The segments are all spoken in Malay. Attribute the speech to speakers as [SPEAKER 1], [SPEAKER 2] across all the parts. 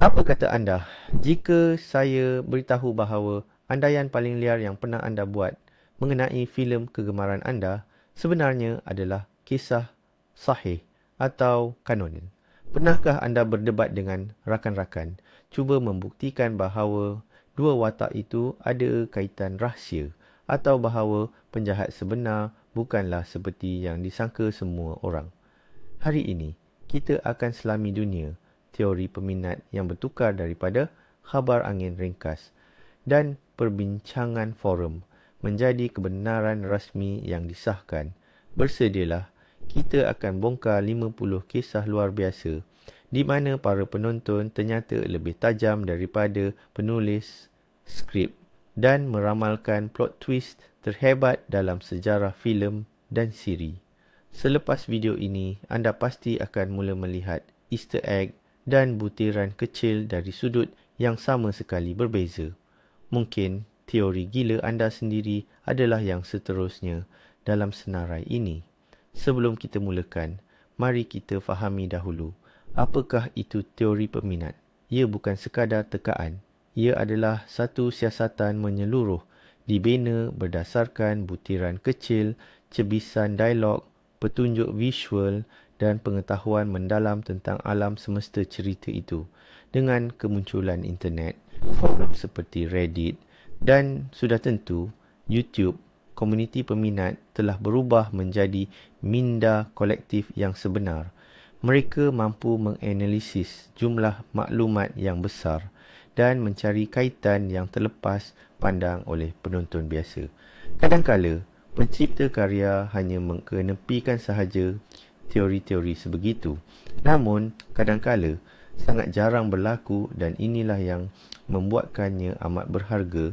[SPEAKER 1] Apa kata anda jika saya beritahu bahawa andaian paling liar yang pernah anda buat mengenai filem kegemaran anda sebenarnya adalah kisah sahih atau kanonin? Pernahkah anda berdebat dengan rakan-rakan, cuba membuktikan bahawa dua watak itu ada kaitan rahsia atau bahawa penjahat sebenar bukanlah seperti yang disangka semua orang? Hari ini, kita akan selami dunia teori peminat yang bertukar daripada khabar angin ringkas dan perbincangan forum menjadi kebenaran rasmi yang disahkan. Bersedialah, kita akan bongkar 50 kisah luar biasa di mana para penonton ternyata lebih tajam daripada penulis skrip dan meramalkan plot twist terhebat dalam sejarah filem dan siri. Selepas video ini, anda pasti akan mula melihat Easter egg dan butiran kecil dari sudut yang sama sekali berbeza. Mungkin teori gila anda sendiri adalah yang seterusnya dalam senarai ini. Sebelum kita mulakan, mari kita fahami dahulu, apakah itu teori peminat? Ia bukan sekadar tekaan. Ia adalah satu siasatan menyeluruh, dibina berdasarkan butiran kecil, cebisan dialog, petunjuk visual dan pengetahuan mendalam tentang alam semesta cerita itu. Dengan kemunculan internet, forum seperti Reddit dan sudah tentu YouTube, komuniti peminat telah berubah menjadi minda kolektif yang sebenar. Mereka mampu menganalisis jumlah maklumat yang besar dan mencari kaitan yang terlepas pandang oleh penonton biasa. Kadang-kala, pencipta karya hanya mengenepikan sahaja teori-teori sebegitu. Namun, kadang-kala sangat jarang berlaku dan inilah yang membuatkannya amat berharga.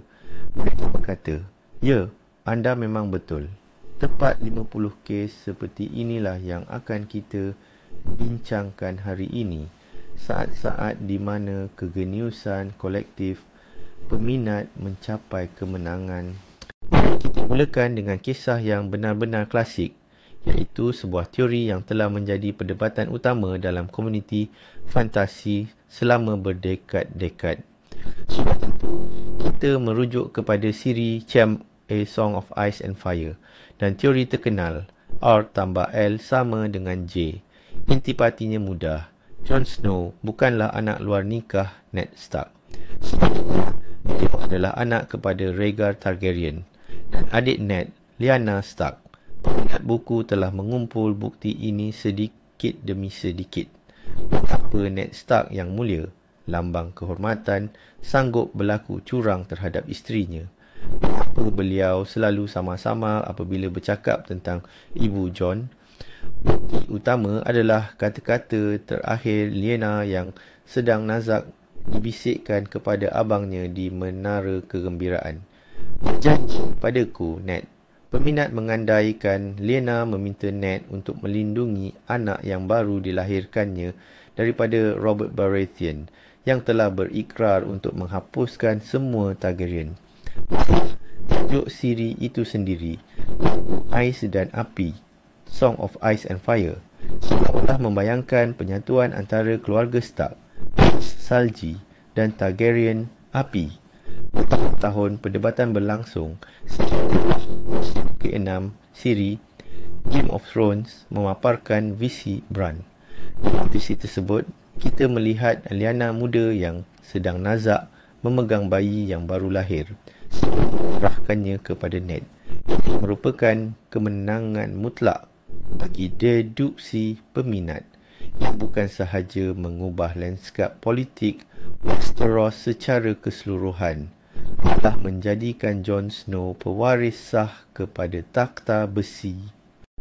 [SPEAKER 1] Mereka berkata, ya, anda memang betul. Tepat 50 kes seperti inilah yang akan kita bincangkan hari ini. Saat-saat di mana kegeniusan kolektif peminat mencapai kemenangan. Kita mulakan dengan kisah yang benar-benar klasik, iaitu sebuah teori yang telah menjadi perdebatan utama dalam komuniti fantasi selama berdekad-dekad. Sudah tentu, kita merujuk kepada siri Champ A Song of Ice and Fire dan teori terkenal R tambah L sama dengan J. Intipatinya mudah. Jon Snow bukanlah anak luar nikah Ned Stark. Sebenarnya, dia adalah anak kepada Rhaegar Targaryen dan adik Ned, Lyanna Stark. Peminat buku telah mengumpul bukti ini sedikit demi sedikit. Betapa Ned Stark yang mulia, lambang kehormatan, sanggup berlaku curang terhadap isterinya. Betapa beliau selalu sama-sama apabila bercakap tentang Ibu Jon. Bukti utama adalah kata-kata terakhir Lyanna yang sedang nazak dibisikkan kepada abangnya di menara kegembiraan. Berjanji padaku, Ned. Peminat mengandaikan Lyanna meminta Ned untuk melindungi anak yang baru dilahirkannya daripada Robert Baratheon yang telah berikrar untuk menghapuskan semua Targaryen. Tajuk siri itu sendiri, Ais dan Api, Song of Ice and Fire, seolah membayangkan penyatuan antara keluarga Stark, Salji dan Targaryen Api. Bertahun-tahun perdebatan berlangsung. Ke-6 siri Game of Thrones memaparkan visi Bran. Dalam visi tersebut, kita melihat Lyanna muda yang sedang nazak memegang bayi yang baru lahir, serahkannya kepada Ned. Itu merupakan kemenangan mutlak bagi deduksi peminat yang bukan sahaja mengubah lanskap politik Westeros secara keseluruhan, malah menjadikan Jon Snow pewaris sah kepada takhta besi.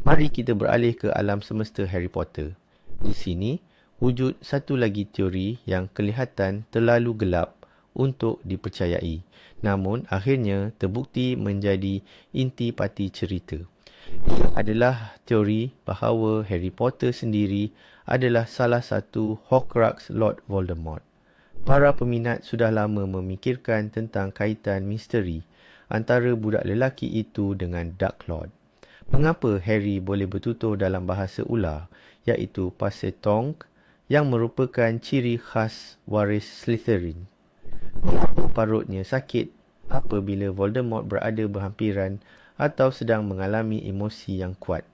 [SPEAKER 1] Mari kita beralih ke alam semesta Harry Potter. Di sini, wujud satu lagi teori yang kelihatan terlalu gelap untuk dipercayai, namun akhirnya terbukti menjadi intipati cerita. Ia adalah teori bahawa Harry Potter sendiri adalah salah satu Horcrux Lord Voldemort. Para peminat sudah lama memikirkan tentang kaitan misteri antara budak lelaki itu dengan Dark Lord. Mengapa Harry boleh bertutur dalam bahasa ular, iaitu Pasetonk, yang merupakan ciri khas waris Slytherin. Parutnya sakit apabila Voldemort berada berhampiran atau sedang mengalami emosi yang kuat.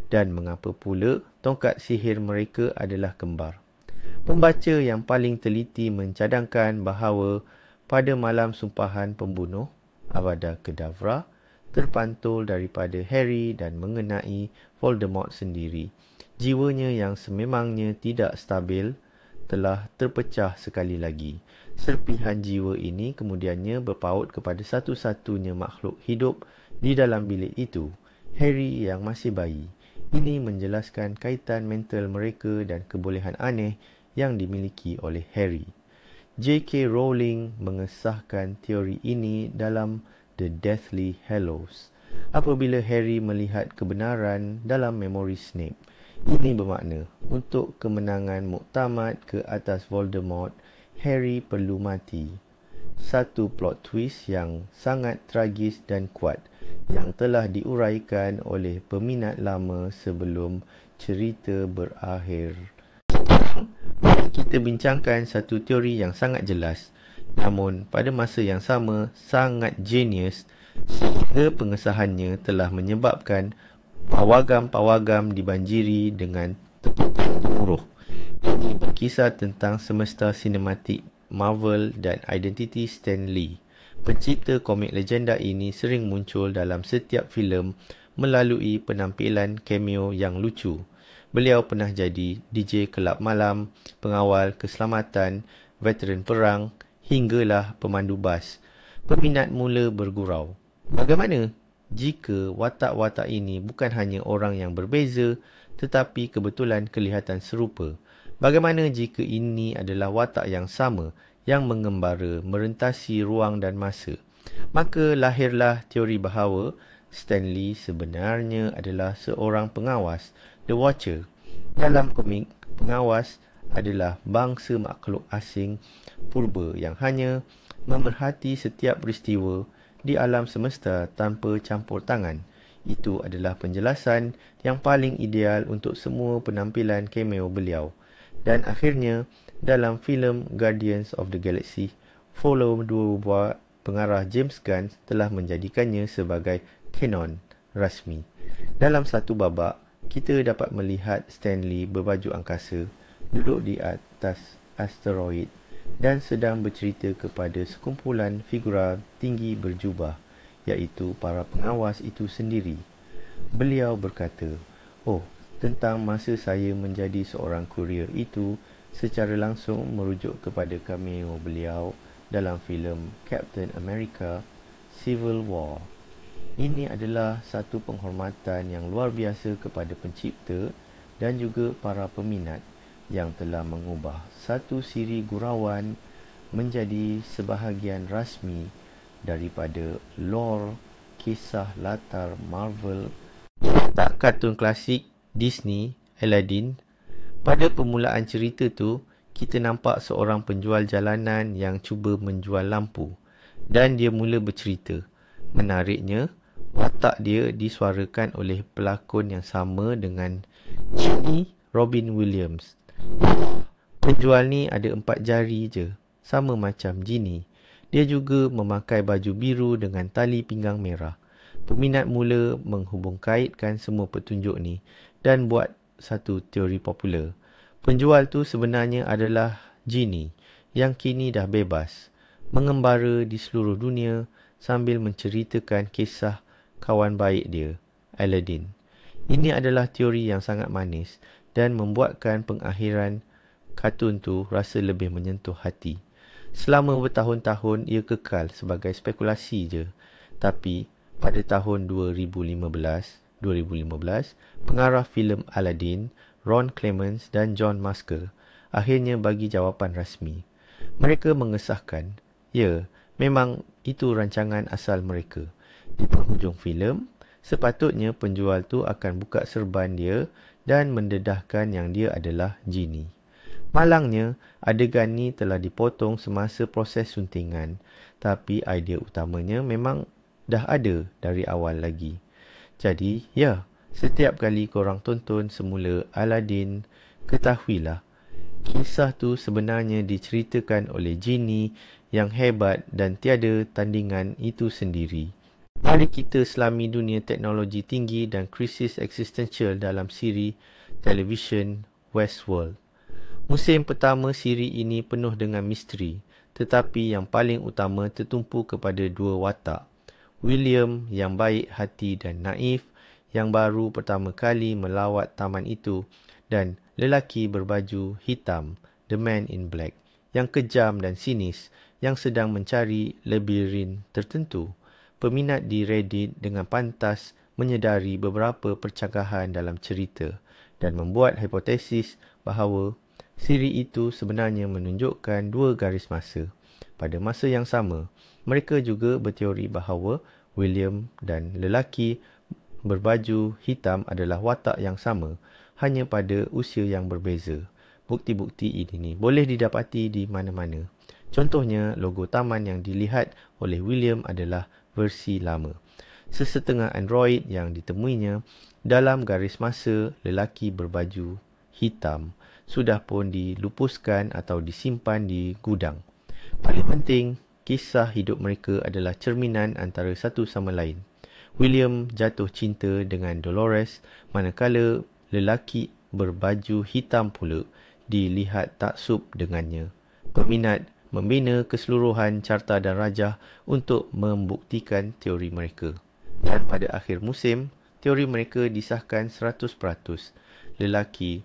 [SPEAKER 1] Dan mengapa pula tongkat sihir mereka adalah kembar. Pembaca yang paling teliti mencadangkan bahawa pada malam sumpahan pembunuh, Avada Kedavra terpantul daripada Harry dan mengenai Voldemort sendiri. Jiwanya yang sememangnya tidak stabil telah terpecah sekali lagi. Serpihan jiwa ini kemudiannya berpaut kepada satu-satunya makhluk hidup di dalam bilik itu, Harry yang masih bayi. Ini menjelaskan kaitan mental mereka dan kebolehan aneh yang dimiliki oleh Harry. J.K. Rowling mengesahkan teori ini dalam The Deathly Hallows. Apabila Harry melihat kebenaran dalam memori Snape, ini bermakna untuk kemenangan muktamad ke atas Voldemort, Harry perlu mati. Satu plot twist yang sangat tragis dan kuat yang telah diuraikan oleh peminat lama sebelum cerita berakhir. Kita bincangkan satu teori yang sangat jelas, namun pada masa yang sama sangat genius sehingga pengesahannya telah menyebabkan pawagam-pawagam dibanjiri dengan tepukan gemuruh. Ini berkisah tentang semesta sinematik Marvel dan identiti Stan Lee. Pencipta komik legenda ini sering muncul dalam setiap filem melalui penampilan cameo yang lucu. Beliau pernah jadi DJ kelab malam, pengawal keselamatan, veteran perang, hinggalah pemandu bas. Peminat mula bergurau. Bagaimana jika watak-watak ini bukan hanya orang yang berbeza tetapi kebetulan kelihatan serupa? Bagaimana jika ini adalah watak yang sama yang mengembara merentasi ruang dan masa? Maka lahirlah teori bahawa Stan Lee sebenarnya adalah seorang pengawas, The Watcher. Dalam komik, pengawas adalah bangsa makhluk asing purba yang hanya memerhati setiap peristiwa di alam semesta tanpa campur tangan. Itu adalah penjelasan yang paling ideal untuk semua penampilan cameo beliau. Dan akhirnya, dalam filem Guardians of the Galaxy, Volume 2 pengarah James Gunn telah menjadikannya sebagai kanon rasmi. Dalam satu babak, kita dapat melihat Stan Lee berbaju angkasa, duduk di atas asteroid dan sedang bercerita kepada sekumpulan figura tinggi berjubah, iaitu para pengawas itu sendiri. Beliau berkata, "Oh, tentang masa saya menjadi seorang kurier itu," secara langsung merujuk kepada cameo beliau dalam filem Captain America Civil War. Ini adalah satu penghormatan yang luar biasa kepada pencipta dan juga para peminat yang telah mengubah satu siri gurauan menjadi sebahagian rasmi daripada lore kisah latar Marvel. Tak kartun klasik Disney, Aladdin. Pada permulaan cerita tu, kita nampak seorang penjual jalanan yang cuba menjual lampu dan dia mula bercerita. Menariknya, watak dia disuarakan oleh pelakon yang sama dengan Genie Robin Williams. Penjual ni ada 4 jari je, sama macam Genie. Dia juga memakai baju biru dengan tali pinggang merah. Peminat mula menghubungkaitkan semua petunjuk ni dan buat satu teori popular. Penjual tu sebenarnya adalah Genie yang kini dah bebas, mengembara di seluruh dunia sambil menceritakan kisah kawan baik dia, Aladdin. Ini adalah teori yang sangat manis dan membuatkan pengakhiran kartun tu rasa lebih menyentuh hati. Selama bertahun-tahun ia kekal sebagai spekulasi je. Tapi pada tahun 2015, pengarah filem Aladdin, Ron Clements dan John Musker akhirnya bagi jawapan rasmi. Mereka mengesahkan, ya, memang itu rancangan asal mereka. Di penghujung filem, sepatutnya penjual tu akan buka serban dia dan mendedahkan yang dia adalah Genie. Malangnya, adegan ni telah dipotong semasa proses suntingan, tapi idea utamanya memang dah ada dari awal lagi. Jadi, ya, setiap kali korang tonton semula Aladdin, ketahuilah, Kisah tu sebenarnya diceritakan oleh genie yang hebat dan tiada tandingan itu sendiri. Mari kita selami dunia teknologi tinggi dan krisis eksistensial dalam siri televisyen Westworld. Musim pertama siri ini penuh dengan misteri, tetapi yang paling utama tertumpu kepada dua watak. William yang baik hati dan naif, yang baru pertama kali melawat taman itu, dan lelaki berbaju hitam, The Man in Black, yang kejam dan sinis, yang sedang mencari labirin tertentu. Peminat di Reddit dengan pantas menyedari beberapa percakapan dalam cerita dan membuat hipotesis bahawa siri itu sebenarnya menunjukkan dua garis masa. Pada masa yang sama, mereka juga berteori bahawa William dan lelaki berbaju hitam adalah watak yang sama, hanya pada usia yang berbeza. Bukti-bukti ini boleh didapati di mana-mana. Contohnya, logo taman yang dilihat oleh William adalah versi lama. Sesetengah Android yang ditemuinya dalam garis masa lelaki berbaju hitam sudah pun dilupuskan atau disimpan di gudang. Paling penting, kisah hidup mereka adalah cerminan antara satu sama lain. William jatuh cinta dengan Dolores, manakala lelaki berbaju hitam pula dilihat taksub dengannya. Peminat membina keseluruhan carta dan rajah untuk membuktikan teori mereka. Dan pada akhir musim, teori mereka disahkan 100%. Lelaki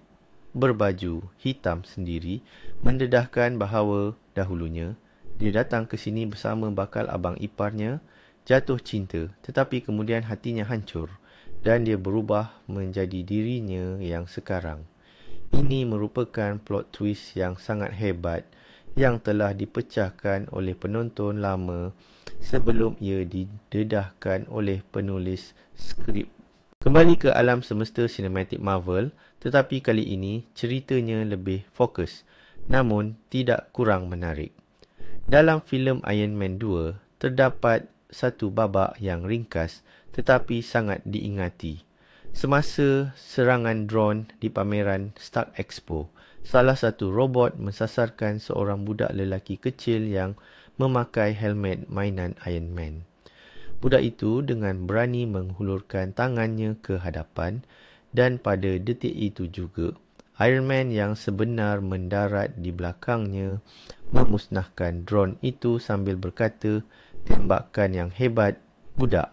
[SPEAKER 1] berbaju hitam sendiri mendedahkan bahawa dahulunya dia datang ke sini bersama bakal abang iparnya, jatuh cinta, tetapi kemudian hatinya hancur dan dia berubah menjadi dirinya yang sekarang. Ini merupakan plot twist yang sangat hebat yang telah dipecahkan oleh penonton lama sebelum ia didedahkan oleh penulis skrip. Kembali ke alam semesta sinematik Marvel, tetapi kali ini ceritanya lebih fokus, namun tidak kurang menarik. Dalam filem Iron Man 2, terdapat satu babak yang ringkas tetapi sangat diingati. Semasa serangan drone di pameran Stark Expo, salah satu robot mensasarkan seorang budak lelaki kecil yang memakai helmet mainan Iron Man. Budak itu dengan berani menghulurkan tangannya ke hadapan dan pada detik itu juga, Iron Man yang sebenar mendarat di belakangnya memusnahkan drone itu sambil berkata, "Tembakan yang hebat, budak."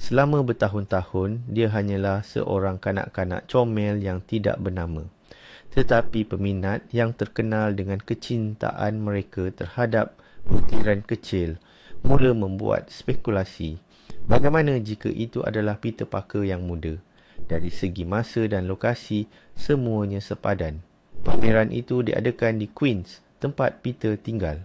[SPEAKER 1] Selama bertahun-tahun, dia hanyalah seorang kanak-kanak comel yang tidak bernama. Tetapi peminat yang terkenal dengan kecintaan mereka terhadap butiran kecil mula membuat spekulasi. Bagaimana jika itu adalah Peter Parker yang muda? Dari segi masa dan lokasi, semuanya sepadan. Pameran itu diadakan di Queens, tempat Peter tinggal.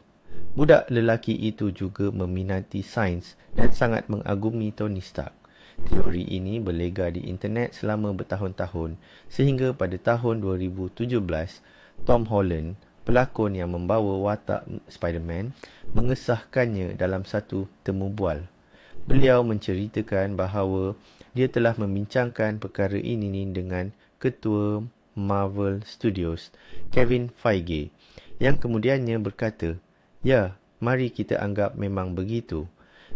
[SPEAKER 1] Budak lelaki itu juga meminati sains dan sangat mengagumi Tony Stark. Teori ini berlega di internet selama bertahun-tahun sehingga pada tahun 2017, Tom Holland, pelakon yang membawa watak Spider-Man, mengesahkannya dalam satu temu bual. Beliau menceritakan bahawa dia telah membincangkan perkara ini dengan ketua Marvel Studios, Kevin Feige, yang kemudiannya berkata, "Ya, mari kita anggap memang begitu."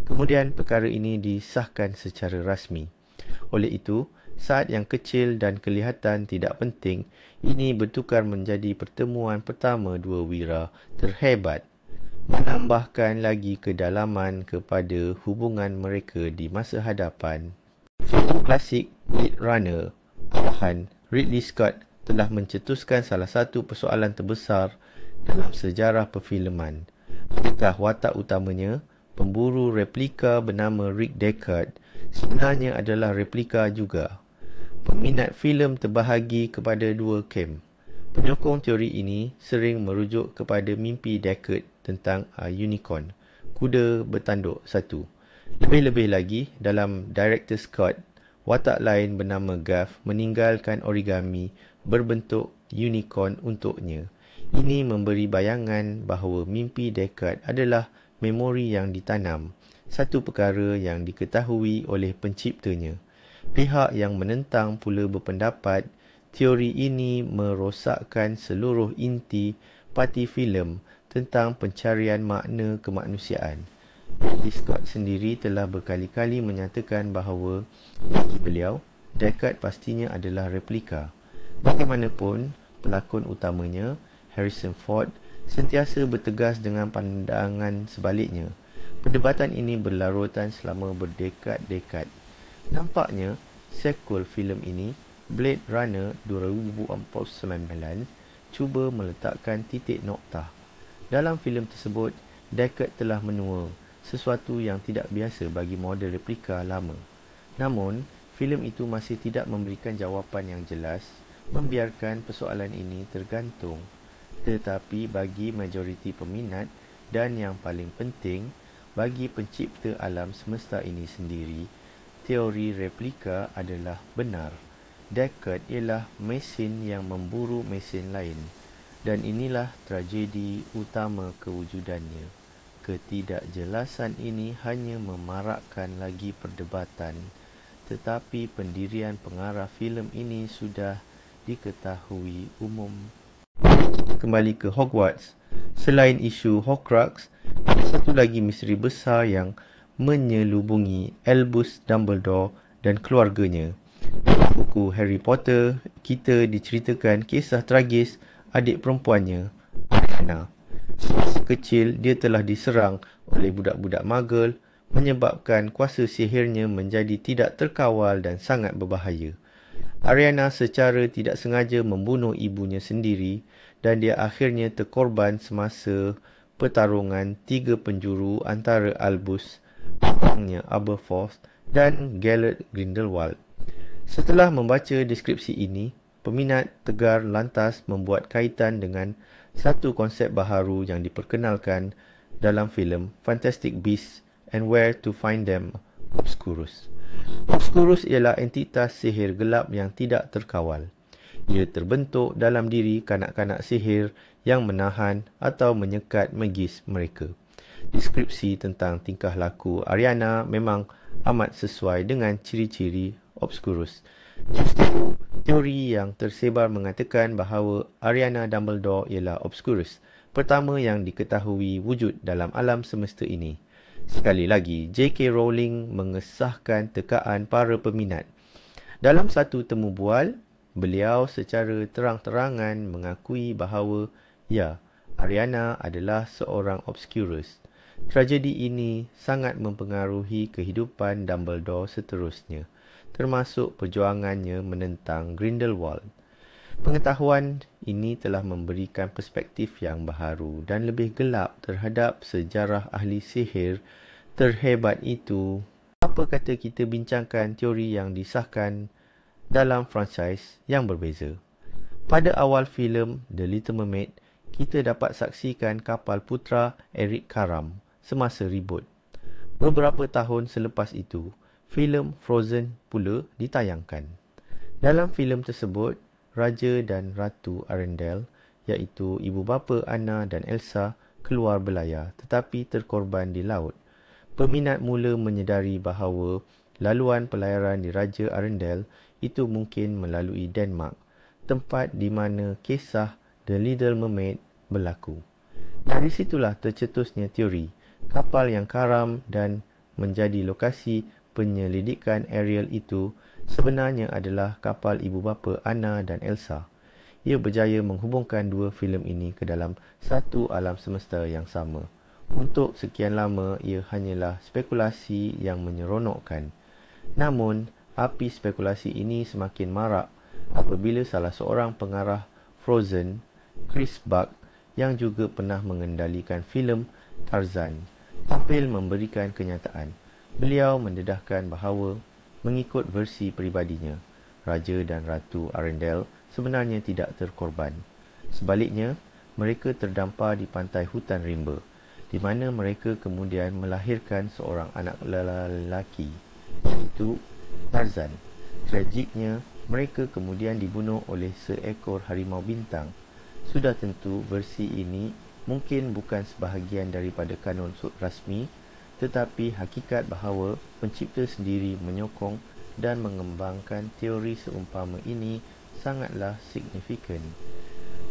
[SPEAKER 1] Kemudian perkara ini disahkan secara rasmi. Oleh itu, saat yang kecil dan kelihatan tidak penting, ini bertukar menjadi pertemuan pertama dua wira terhebat, menambahkan lagi kedalaman kepada hubungan mereka di masa hadapan. Filem klasik Blade Runner arahan Ridley Scott telah mencetuskan salah satu persoalan terbesar dalam sejarah perfilman. Adakah watak utamanya, pemburu replika bernama Rick Deckard, sebenarnya adalah replika juga? Peminat filem terbahagi kepada dua kem. Penyokong teori ini sering merujuk kepada mimpi Deckard tentang unicorn, kuda bertanduk satu. Lebih-lebih lagi, dalam Director Scott, watak lain bernama Gav meninggalkan origami berbentuk unicorn untuknya. Ini memberi bayangan bahawa mimpi Deckard adalah memori yang ditanam, satu perkara yang diketahui oleh penciptanya. Pihak yang menentang pula berpendapat teori ini merosakkan seluruh inti parti filem tentang pencarian makna kemanusiaan. Ridley Scott sendiri telah berkali-kali menyatakan bahawa bagi beliau, Deckard pastinya adalah replika. Bagaimanapun, pelakon utamanya, Harrison Ford, sentiasa bertegas dengan pandangan sebaliknya. Perdebatan ini berlarutan selama berdekad-dekad. Nampaknya, sequel filem ini, Blade Runner 2049, cuba meletakkan titik noktah. Dalam filem tersebut, Deckard telah menua, sesuatu yang tidak biasa bagi model replika lama. Namun, filem itu masih tidak memberikan jawapan yang jelas, membiarkan persoalan ini tergantung. Tetapi bagi majoriti peminat dan yang paling penting, bagi pencipta alam semesta ini sendiri, teori replika adalah benar. Deckard ialah mesin yang memburu mesin lain, dan inilah tragedi utama kewujudannya. Ketidakjelasan ini hanya memarakkan lagi perdebatan, tetapi pendirian pengarah filem ini sudah diketahui umum. Kembali ke Hogwarts. Selain isu Horcrux, ada satu lagi misteri besar yang menyelubungi Albus Dumbledore dan keluarganya. Dalam buku Harry Potter, kita diceritakan kisah tragis adik perempuannya, Ariana. Semasa kecil, dia telah diserang oleh budak-budak Muggle, menyebabkan kuasa sihirnya menjadi tidak terkawal dan sangat berbahaya. Ariana secara tidak sengaja membunuh ibunya sendiri dan dia akhirnya terkorban semasa pertarungan 3 penjuru antara Albus, bapangnya Aberforth dan Gellert Grindelwald. Setelah membaca deskripsi ini, peminat tegar lantas membuat kaitan dengan satu konsep baharu yang diperkenalkan dalam filem Fantastic Beasts and Where to Find Them, Obscurus. Obscurus ialah entitas sihir gelap yang tidak terkawal. Ia terbentuk dalam diri kanak-kanak sihir yang menahan atau menyekat magis mereka. Deskripsi tentang tingkah laku Ariana memang amat sesuai dengan ciri-ciri Obscurus. Justru, teori yang tersebar mengatakan bahawa Ariana Dumbledore ialah Obscurus, pertama yang diketahui wujud dalam alam semesta ini. Sekali lagi, J.K. Rowling mengesahkan tekaan para peminat. Dalam satu temu bual, beliau secara terang-terangan mengakui bahawa, ya, Ariana adalah seorang Obscurus. Tragedi ini sangat mempengaruhi kehidupan Dumbledore seterusnya, termasuk perjuangannya menentang Grindelwald. Pengetahuan ini telah memberikan perspektif yang baharu dan lebih gelap terhadap sejarah ahli sihir terhebat itu. Apa kata kita bincangkan teori yang disahkan dalam franchise yang berbeza? Pada awal filem The Little Mermaid, kita dapat saksikan kapal putera Eric Karam semasa ribut. Beberapa tahun selepas itu, filem Frozen pula ditayangkan. Dalam filem tersebut, Raja dan Ratu Arendelle, iaitu ibu bapa Anna dan Elsa, keluar berlayar tetapi terkorban di laut. Peminat mula menyedari bahawa laluan pelayaran di Raja Arendelle itu mungkin melalui Denmark, tempat di mana kisah The Little Mermaid berlaku. Dari situlah tercetusnya teori kapal yang karam dan menjadi lokasi penyelidikan Ariel itu sebenarnya adalah kapal ibu bapa Anna dan Elsa. Ia berjaya menghubungkan dua filem ini ke dalam satu alam semesta yang sama. Untuk sekian lama, ia hanyalah spekulasi yang menyeronokkan. Namun, api spekulasi ini semakin marak apabila salah seorang pengarah Frozen, Chris Buck, yang juga pernah mengendalikan filem Tarzan, tampil memberikan kenyataan. Beliau mendedahkan bahawa, mengikut versi peribadinya, Raja dan Ratu Arendelle sebenarnya tidak terkorban. Sebaliknya, mereka terdampar di pantai hutan rimba, di mana mereka kemudian melahirkan seorang anak lelaki, iaitu Tarzan. Tragiknya, mereka kemudian dibunuh oleh seekor harimau bintang. Sudah tentu versi ini mungkin bukan sebahagian daripada kanun rasmi, tetapi hakikat bahawa pencipta sendiri menyokong dan mengembangkan teori seumpama ini sangatlah signifikan.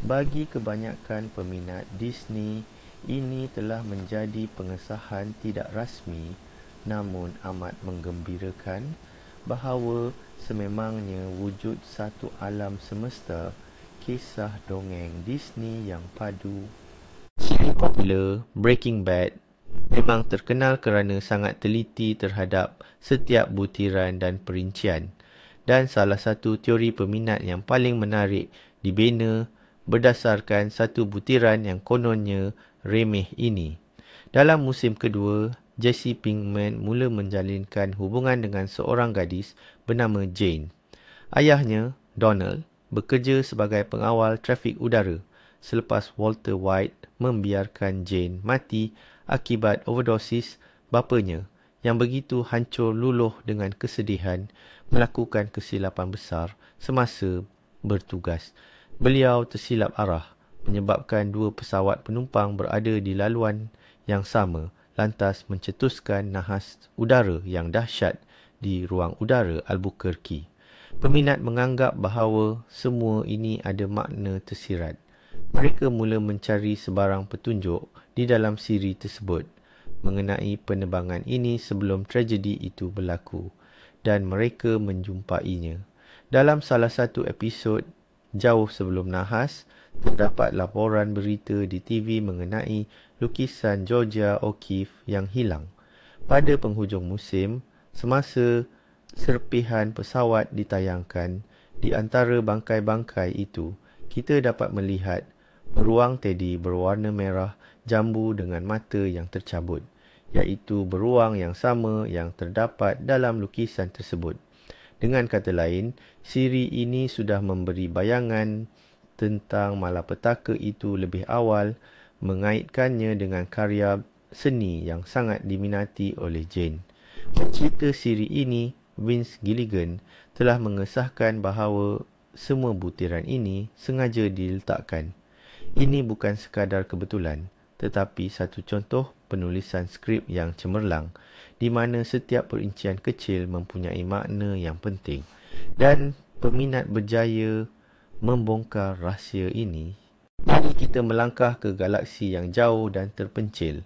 [SPEAKER 1] Bagi kebanyakan peminat Disney, ini telah menjadi pengesahan tidak rasmi namun amat menggembirakan bahawa sememangnya wujud satu alam semesta kisah dongeng Disney yang padu. Siri popular Breaking Bad memang terkenal kerana sangat teliti terhadap setiap butiran dan perincian, dan salah satu teori peminat yang paling menarik dibina berdasarkan satu butiran yang kononnya remeh ini. Dalam musim kedua, Jesse Pinkman mula menjalinkan hubungan dengan seorang gadis bernama Jane. Ayahnya, Donald, bekerja sebagai pengawal trafik udara selepas Walter White membiarkan Jane mati akibat overdosis bapanya yang begitu hancur luluh dengan kesedihan melakukan kesilapan besar semasa bertugas. Beliau tersilap arah menyebabkan dua pesawat penumpang berada di laluan yang sama, lantas mencetuskan nahas udara yang dahsyat di ruang udara Albuquerque. Peminat menganggap bahawa semua ini ada makna tersirat. Mereka mula mencari sebarang petunjuk di dalam siri tersebut mengenai penerbangan ini sebelum tragedi itu berlaku, dan mereka menjumpainya. Dalam salah satu episod, jauh sebelum nahas, terdapat laporan berita di TV mengenai lukisan Georgia O'Keeffe yang hilang. Pada penghujung musim, semasa serpihan pesawat ditayangkan, di antara bangkai-bangkai itu, kita dapat melihat beruang teddy berwarna merah jambu dengan mata yang tercabut, iaitu beruang yang sama yang terdapat dalam lukisan tersebut. Dengan kata lain, siri ini sudah memberi bayangan tentang malapetaka itu lebih awal, mengaitkannya dengan karya seni yang sangat diminati oleh Jane. Pencipta siri ini, Vince Gilligan, telah mengesahkan bahawa semua butiran ini sengaja diletakkan. Ini bukan sekadar kebetulan, tetapi satu contoh penulisan skrip yang cemerlang, di mana setiap perincian kecil mempunyai makna yang penting, dan peminat berjaya membongkar rahsia ini. Mari kita melangkah ke galaksi yang jauh dan terpencil.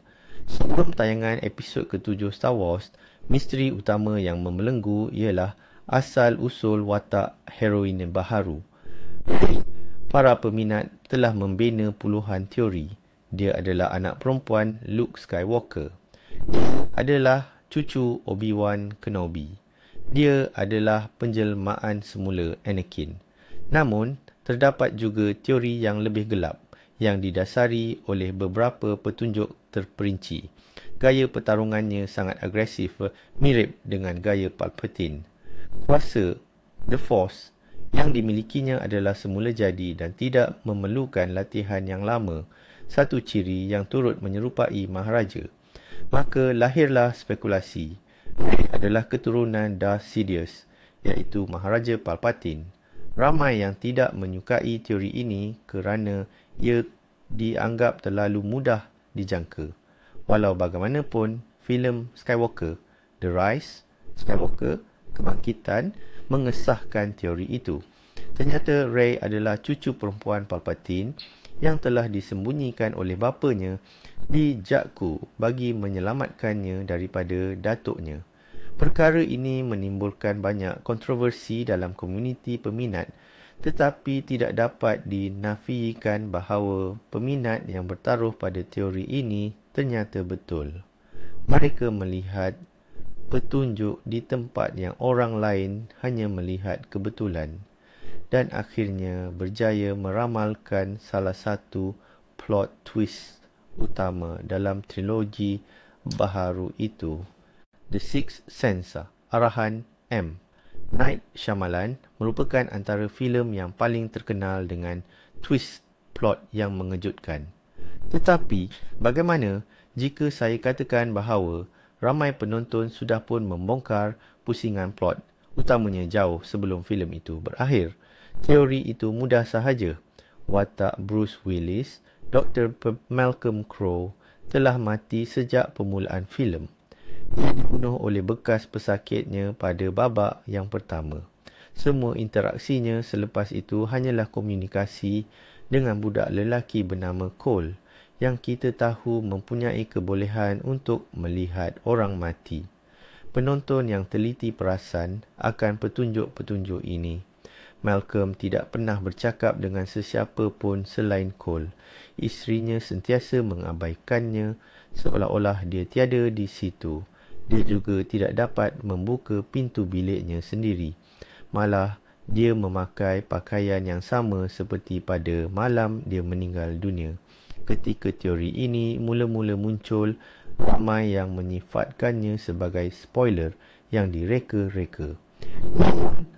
[SPEAKER 1] Sebelum tayangan episod ke-7 Star Wars, misteri utama yang membelenggu ialah asal-usul watak heroin baharu. Para peminat telah membina puluhan teori. Dia adalah anak perempuan Luke Skywalker. Dia adalah cucu Obi-Wan Kenobi. Dia adalah penjelmaan semula Anakin. Namun, terdapat juga teori yang lebih gelap yang didasari oleh beberapa petunjuk terperinci. Gaya pertarungannya sangat agresif, mirip dengan gaya Palpatine. Kuasa The Force yang dimilikinya adalah semula jadi dan tidak memerlukan latihan yang lama, satu ciri yang turut menyerupai Maharaja. Maka lahirlah spekulasi. Dia adalah keturunan Darth Sidious, iaitu Maharaja Palpatine. Ramai yang tidak menyukai teori ini kerana ia dianggap terlalu mudah dijangka. Walau bagaimanapun, filem Skywalker, The Rise Skywalker, Kebangkitan, mengesahkan teori itu. Ternyata Rey adalah cucu perempuan Palpatine yang telah disembunyikan oleh bapanya di Jakku bagi menyelamatkannya daripada datuknya. Perkara ini menimbulkan banyak kontroversi dalam komuniti peminat, tetapi tidak dapat dinafikan bahawa peminat yang bertaruh pada teori ini ternyata betul. Mereka melihat petunjuk di tempat yang orang lain hanya melihat kebetulan, dan akhirnya berjaya meramalkan salah satu plot twist utama dalam trilogi baharu itu. The Sixth Sense, arahan M. Night Shyamalan merupakan antara filem yang paling terkenal dengan twist plot yang mengejutkan. Tetapi, bagaimana jika saya katakan bahawa ramai penonton sudah pun membongkar pusingan plot utamanya jauh sebelum filem itu berakhir? Teori itu mudah sahaja. Watak Bruce Willis, Dr. Malcolm Crowe, telah mati sejak permulaan filem. Dia dibunuh oleh bekas pesakitnya pada babak yang pertama. Semua interaksinya selepas itu hanyalah komunikasi dengan budak lelaki bernama Cole yang kita tahu mempunyai kebolehan untuk melihat orang mati. Penonton yang teliti perasan akan petunjuk-petunjuk ini. Malcolm tidak pernah bercakap dengan sesiapa pun selain Cole. Isterinya sentiasa mengabaikannya seolah-olah dia tiada di situ. Dia juga tidak dapat membuka pintu biliknya sendiri. Malah, dia memakai pakaian yang sama seperti pada malam dia meninggal dunia. Ketika teori ini mula-mula muncul, ramai yang menyifatkannya sebagai spoiler yang direka-reka.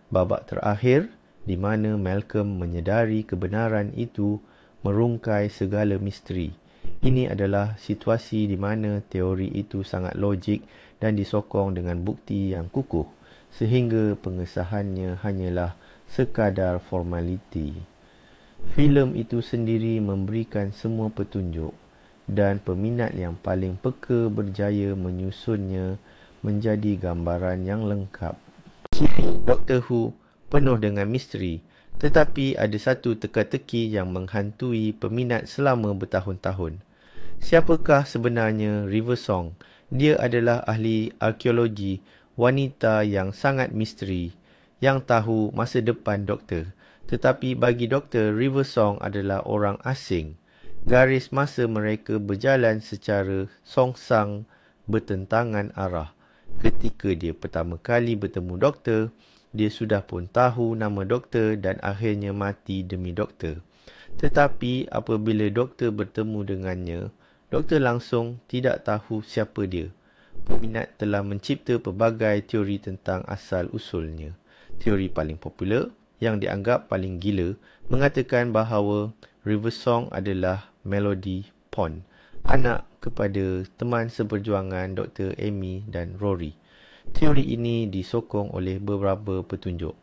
[SPEAKER 1] Babak terakhir, di mana Malcolm menyedari kebenaran itu, merungkai segala misteri. Ini adalah situasi di mana teori itu sangat logik dan disokong dengan bukti yang kukuh, sehingga pengesahannya hanyalah sekadar formaliti. Filem itu sendiri memberikan semua petunjuk dan peminat yang paling peka berjaya menyusunnya menjadi gambaran yang lengkap. Doctor Who penuh dengan misteri, tetapi ada satu teka-teki yang menghantui peminat selama bertahun-tahun. Siapakah sebenarnya River Song? Dia adalah ahli arkeologi, wanita yang sangat misteri, yang tahu masa depan Doktor. Tetapi bagi Doktor, River Song adalah orang asing. Garis masa mereka berjalan secara songsang bertentangan arah. Ketika dia pertama kali bertemu Doktor, dia sudah pun tahu nama Doktor dan akhirnya mati demi Doktor. Tetapi apabila Doktor bertemu dengannya, Doktor langsung tidak tahu siapa dia. Peminat telah mencipta pelbagai teori tentang asal-usulnya. Teori paling popular, yang dianggap paling gila, mengatakan bahawa River Song adalah Melody Pond, anak kepada teman seperjuangan Dr. Amy dan Rory. Teori ini disokong oleh beberapa petunjuk.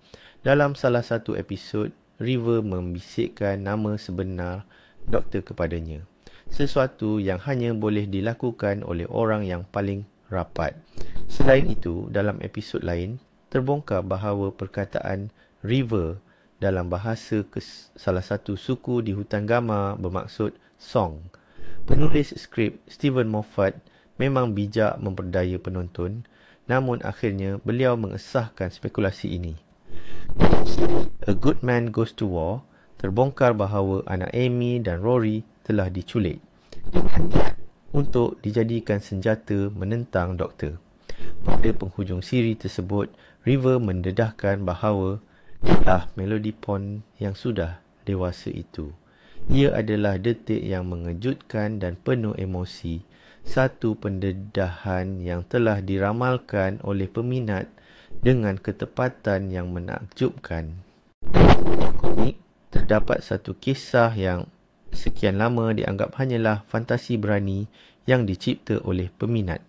[SPEAKER 1] Dalam salah satu episod, River membisikkan nama sebenar Doktor kepadanya. Sesuatu yang hanya boleh dilakukan oleh orang yang paling rapat. Selain itu, dalam episod lain, terbongkar bahawa perkataan River dalam bahasa salah satu suku di hutan Gama bermaksud song. Penulis skrip Stephen Moffat memang bijak memperdaya penonton, namun akhirnya beliau mengesahkan spekulasi ini. A Good Man Goes to War, terbongkar bahawa anak Amy dan Rory telah diculik untuk dijadikan senjata menentang Doktor. Pada penghujung siri tersebut, River mendedahkan bahawa ialah Melody Pond yang sudah dewasa itu. Ia adalah detik yang mengejutkan dan penuh emosi, satu pendedahan yang telah diramalkan oleh peminat dengan ketepatan yang menakjubkan. Komik, terdapat satu kisah yang sekian lama dianggap hanyalah fantasi berani yang dicipta oleh peminat.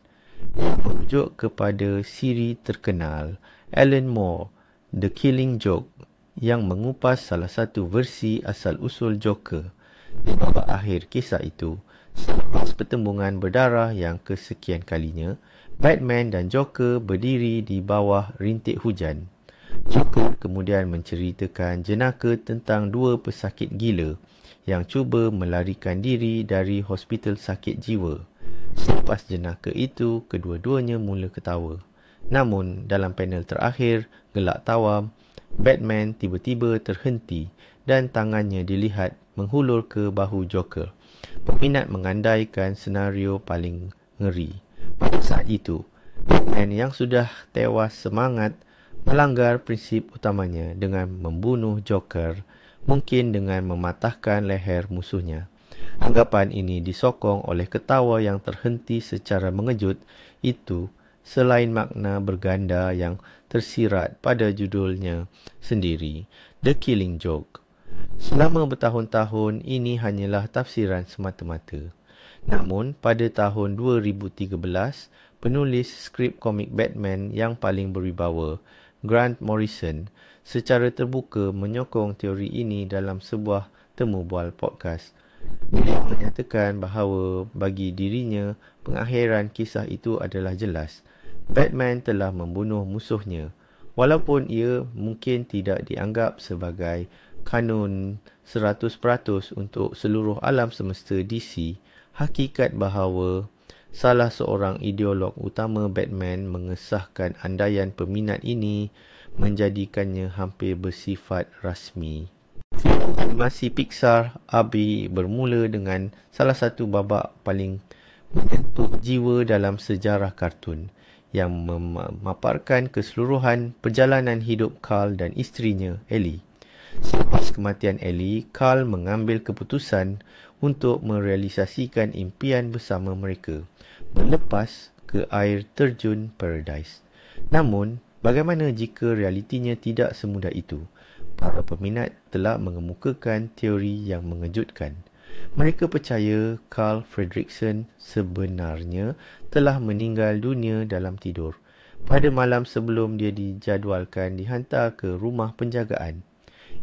[SPEAKER 1] Merujuk kepada siri terkenal Alan Moore, The Killing Joke, yang mengupas salah satu versi asal-usul Joker. Di babak akhir kisah itu, selepas pertembungan berdarah yang kesekian kalinya, Batman dan Joker berdiri di bawah rintik hujan. Joker kemudian menceritakan jenaka tentang dua pesakit gila yang cuba melarikan diri dari hospital sakit jiwa. Selepas jenaka itu, kedua-duanya mula ketawa. Namun, dalam panel terakhir, gelak tawam, Batman tiba-tiba terhenti dan tangannya dilihat menghulur ke bahu Joker. Peminat mengandaikan senario paling ngeri. Pada saat itu, Batman yang sudah tewas semangat melanggar prinsip utamanya dengan membunuh Joker, mungkin dengan mematahkan leher musuhnya. Anggapan ini disokong oleh ketawa yang terhenti secara mengejut itu, selain makna berganda yang tersirat pada judulnya sendiri, The Killing Joke. Selama bertahun-tahun, ini hanyalah tafsiran semata-mata. Namun, pada tahun 2013, penulis skrip komik Batman yang paling berwibawa, Grant Morrison, secara terbuka menyokong teori ini dalam sebuah temu bual podcast. Beliau menyatakan bahawa bagi dirinya, pengakhiran kisah itu adalah jelas. Batman telah membunuh musuhnya. Walaupun ia mungkin tidak dianggap sebagai kanun 100% untuk seluruh alam semesta DC, hakikat bahawa salah seorang ideolog utama Batman mengesahkan andaian peminat ini menjadikannya hampir bersifat rasmi. Animasi Pixar Abi bermula dengan salah satu babak paling menyentuh jiwa dalam sejarah kartun yang memaparkan keseluruhan perjalanan hidup Carl dan isterinya Ellie. Selepas kematian Ellie, Carl mengambil keputusan untuk merealisasikan impian bersama mereka, berlepas ke air terjun Paradise. Namun, bagaimana jika realitinya tidak semudah itu? Para peminat telah mengemukakan teori yang mengejutkan. Mereka percaya Carl Fredricksen sebenarnya telah meninggal dunia dalam tidur pada malam sebelum dia dijadualkan dihantar ke rumah penjagaan.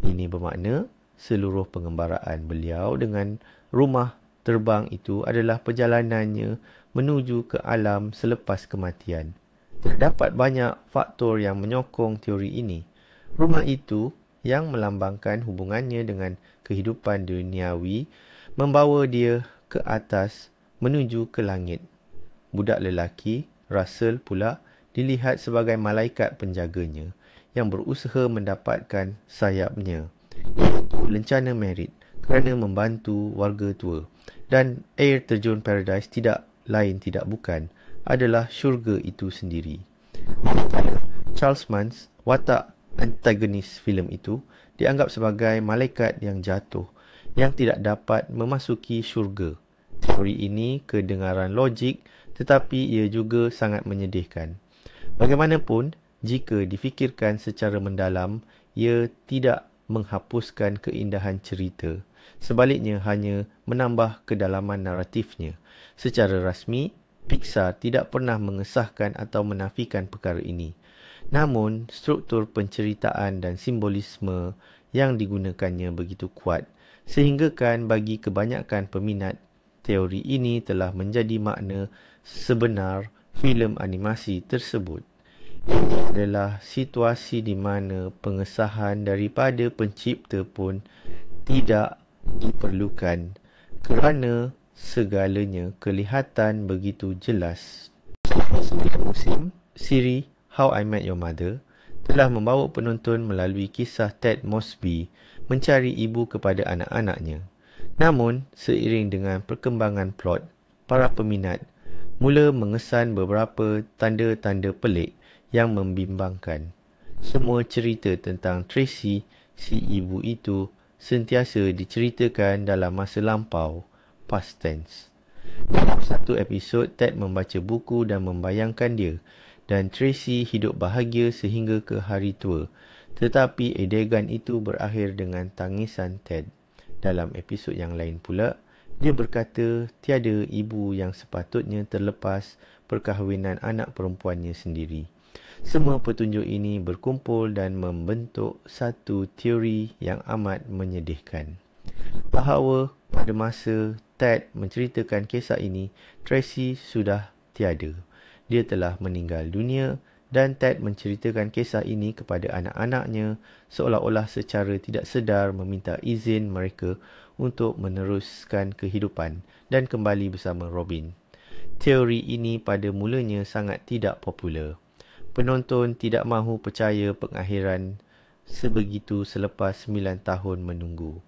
[SPEAKER 1] Ini bermakna seluruh pengembaraan beliau dengan rumah terbang itu adalah perjalanannya menuju ke alam selepas kematian. Terdapat banyak faktor yang menyokong teori ini. Rumah itu yang melambangkan hubungannya dengan kehidupan duniawi membawa dia ke atas menuju ke langit. Budak lelaki, Russell pula, dilihat sebagai malaikat penjaganya yang berusaha mendapatkan sayapnya, iaitu lencana merit kerana membantu warga tua. Dan air terjun Paradise tidak bukan adalah syurga itu sendiri. Charles Mance, watak antagonis filem itu, dianggap sebagai malaikat yang jatuh yang tidak dapat memasuki syurga. Teori ini kedengaran logik, tetapi ia juga sangat menyedihkan. Bagaimanapun, jika difikirkan secara mendalam, ia tidak menghapuskan keindahan cerita. Sebaliknya, hanya menambah kedalaman naratifnya. Secara rasmi, Pixar tidak pernah mengesahkan atau menafikan perkara ini. Namun, struktur penceritaan dan simbolisme yang digunakannya begitu kuat, sehinggakan bagi kebanyakan peminat, teori ini telah menjadi makna sebenar filem animasi tersebut. Ini adalah situasi di mana pengesahan daripada pencipta pun tidak diperlukan kerana segalanya kelihatan begitu jelas. Musim siri How I Met Your Mother telah membawa penonton melalui kisah Ted Mosby mencari ibu kepada anak-anaknya. Namun, seiring dengan perkembangan plot, para peminat mula mengesan beberapa tanda-tanda pelik yang membimbangkan. Semua cerita tentang Tracy, si ibu itu, sentiasa diceritakan dalam masa lampau, past tense. Dalam satu episod, Ted membaca buku dan membayangkan dia dan Tracy hidup bahagia sehingga ke hari tua. Tetapi adegan itu berakhir dengan tangisan Ted. Dalam episod yang lain pula, dia berkata tiada ibu yang sepatutnya terlepas perkahwinan anak perempuannya sendiri. Semua petunjuk ini berkumpul dan membentuk satu teori yang amat menyedihkan. Bahawa pada masa Ted menceritakan kisah ini, Tracy sudah tiada. Dia telah meninggal dunia dan Ted menceritakan kisah ini kepada anak-anaknya seolah-olah secara tidak sedar meminta izin mereka untuk meneruskan kehidupan dan kembali bersama Robin. Teori ini pada mulanya sangat tidak popular. Penonton tidak mahu percaya pengakhiran sebegitu selepas 9 tahun menunggu.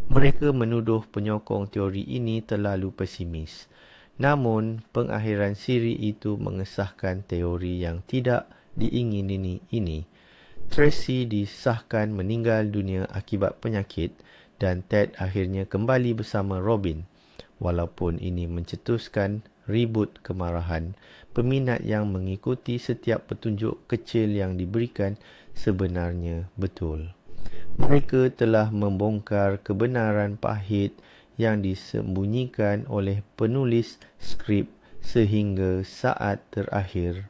[SPEAKER 1] Mereka menuduh penyokong teori ini terlalu pesimis. Namun, pengakhiran siri itu mengesahkan teori yang tidak diingini ini. Tracy disahkan meninggal dunia akibat penyakit dan Ted akhirnya kembali bersama Robin. Walaupun ini mencetuskan ribut kemarahan, peminat yang mengikuti setiap petunjuk kecil yang diberikan sebenarnya betul. Mereka telah membongkar kebenaran pahit yang disembunyikan oleh penulis skrip sehingga saat terakhir.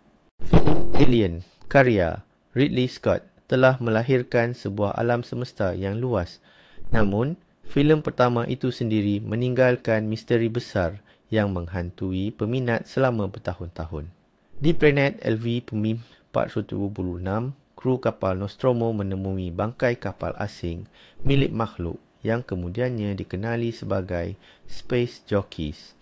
[SPEAKER 1] Alien, karya Ridley Scott, telah melahirkan sebuah alam semesta yang luas. Namun, filem pertama itu sendiri meninggalkan misteri besar yang menghantui peminat selama bertahun-tahun. Di planet LV-426 kru kapal Nostromo menemui bangkai kapal asing milik makhluk yang kemudiannya dikenali sebagai Space Jockeys.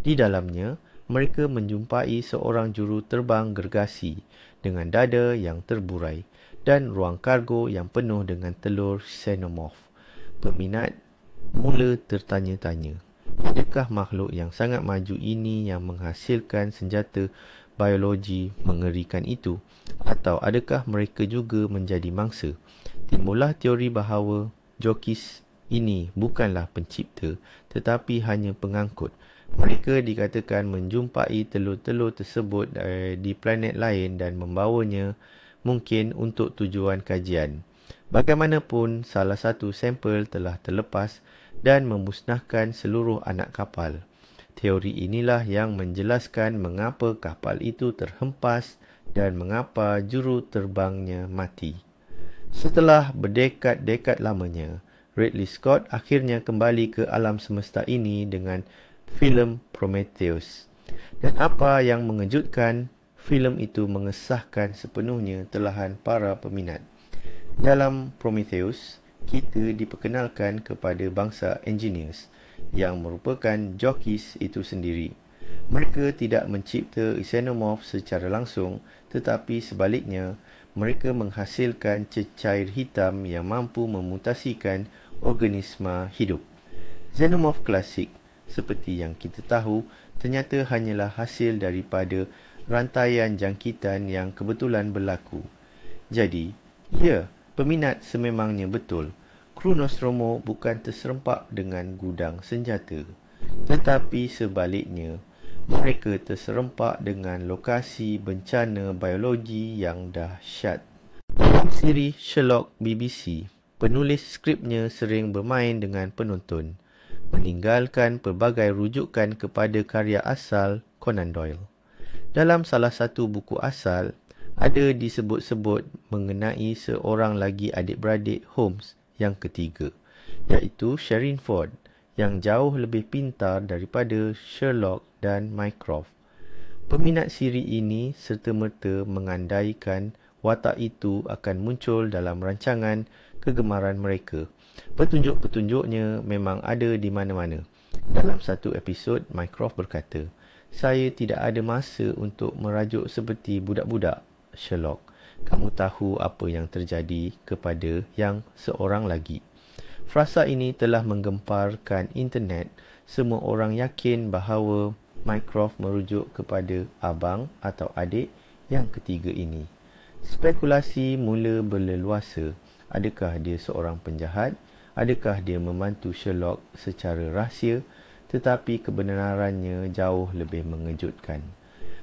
[SPEAKER 1] Di dalamnya, mereka menjumpai seorang juru terbang gergasi dengan dada yang terburai dan ruang kargo yang penuh dengan telur xenomorph. Peminat mula tertanya-tanya, adakah makhluk yang sangat maju ini yang menghasilkan senjata biologi mengerikan itu? Atau adakah mereka juga menjadi mangsa? Timbullah teori bahawa jokis ini bukanlah pencipta tetapi hanya pengangkut. Mereka dikatakan menjumpai telur-telur tersebut di planet lain dan membawanya mungkin untuk tujuan kajian. Bagaimanapun, salah satu sampel telah terlepas dan memusnahkan seluruh anak kapal. Teori inilah yang menjelaskan mengapa kapal itu terhempas dan mengapa juru terbangnya mati. Setelah berdekad-dekad lamanya, Ridley Scott akhirnya kembali ke alam semesta ini dengan filem Prometheus. Dan apa yang mengejutkan, filem itu mengesahkan sepenuhnya telahan para peminat. Dalam Prometheus, kita diperkenalkan kepada bangsa engineers yang merupakan jockeys itu sendiri. Mereka tidak mencipta xenomorph secara langsung, tetapi sebaliknya, mereka menghasilkan cecair hitam yang mampu memutasikan organisma hidup. Xenomorph klasik, seperti yang kita tahu, ternyata hanyalah hasil daripada rantaian jangkitan yang kebetulan berlaku. Jadi, ya, peminat sememangnya betul. Kru Nostromo bukan terserempak dengan gudang senjata, tetapi sebaliknya, mereka terserempak dengan lokasi bencana biologi yang dahsyat. Dalam siri Sherlock BBC, penulis skripnya sering bermain dengan penonton, meninggalkan pelbagai rujukan kepada karya asal Conan Doyle. Dalam salah satu buku asal, ada disebut-sebut mengenai seorang lagi adik-beradik Holmes yang ketiga, iaitu Sherine Ford, yang jauh lebih pintar daripada Sherlock dan Mycroft. Peminat siri ini serta-merta mengandaikan watak itu akan muncul dalam rancangan kegemaran mereka. Petunjuk-petunjuknya memang ada di mana-mana. Dalam satu episod, Mycroft berkata, "Saya tidak ada masa untuk merajuk seperti budak-budak, Sherlock. Kamu tahu apa yang terjadi kepada yang seorang lagi." Frasa ini telah menggemparkan internet. Semua orang yakin bahawa Mycroft merujuk kepada abang atau adik yang ketiga ini. Spekulasi mula berleluasa. Adakah dia seorang penjahat? Adakah dia membantu Sherlock secara rahsia? Tetapi kebenarannya jauh lebih mengejutkan.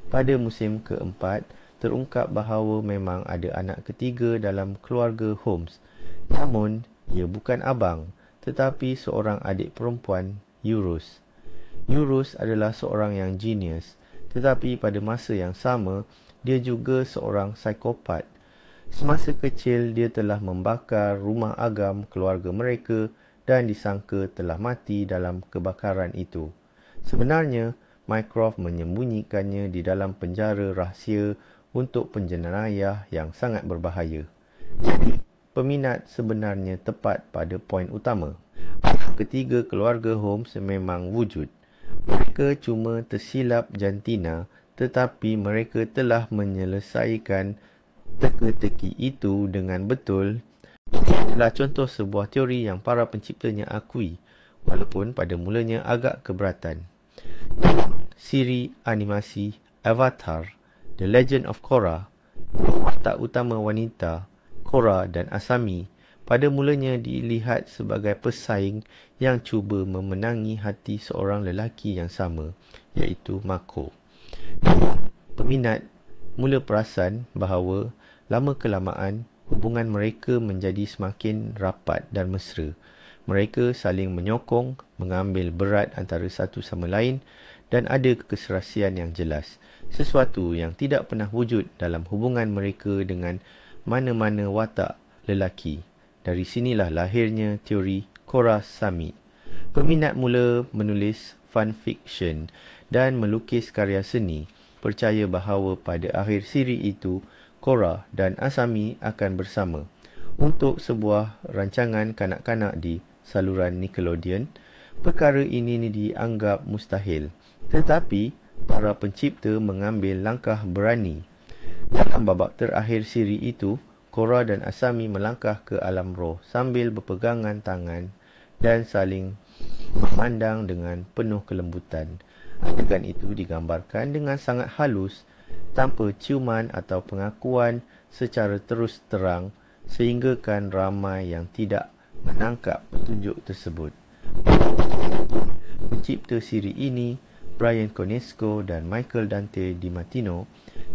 [SPEAKER 1] Pada musim keempat, terungkap bahawa memang ada anak ketiga dalam keluarga Holmes. Namun, ia bukan abang, tetapi seorang adik perempuan, Euros. Euros adalah seorang yang genius, tetapi pada masa yang sama, dia juga seorang psikopat. Semasa kecil, dia telah membakar rumah agam keluarga mereka dan disangka telah mati dalam kebakaran itu. Sebenarnya, Mycroft menyembunyikannya di dalam penjara rahsia untuk penjenayah yang sangat berbahaya. Jadi, peminat sebenarnya tepat pada poin utama. Ketiga keluarga Holmes memang wujud. Mereka cuma tersilap jantina, tetapi mereka telah menyelesaikan teka-teki itu dengan betul. Ini adalah contoh sebuah teori yang para penciptanya akui, walaupun pada mulanya agak keberatan. Siri animasi Avatar, The Legend of Korra, watak utama wanita, Korra dan Asami, pada mulanya dilihat sebagai pesaing yang cuba memenangi hati seorang lelaki yang sama, iaitu Mako. Peminat mula perasan bahawa lama-kelamaan hubungan mereka menjadi semakin rapat dan mesra. Mereka saling menyokong, mengambil berat antara satu sama lain dan ada keserasian yang jelas, sesuatu yang tidak pernah wujud dalam hubungan mereka dengan mana-mana watak lelaki. Dari sinilah lahirnya teori Korra Sami. Peminat mula menulis fan fiction dan melukis karya seni, percaya bahawa pada akhir siri itu, Korra dan Asami akan bersama untuk sebuah rancangan kanak-kanak di saluran Nickelodeon. Perkara ini dianggap mustahil, tetapi para pencipta mengambil langkah berani. Dalam babak terakhir siri itu, Korra dan Asami melangkah ke alam roh sambil berpegangan tangan dan saling memandang dengan penuh kelembutan. Adegan itu digambarkan dengan sangat halus, tanpa ciuman atau pengakuan secara terus terang, sehinggakan ramai yang tidak menangkap petunjuk tersebut. Pencipta siri ini, Brian Konietzko dan Michael Dante DiMartino,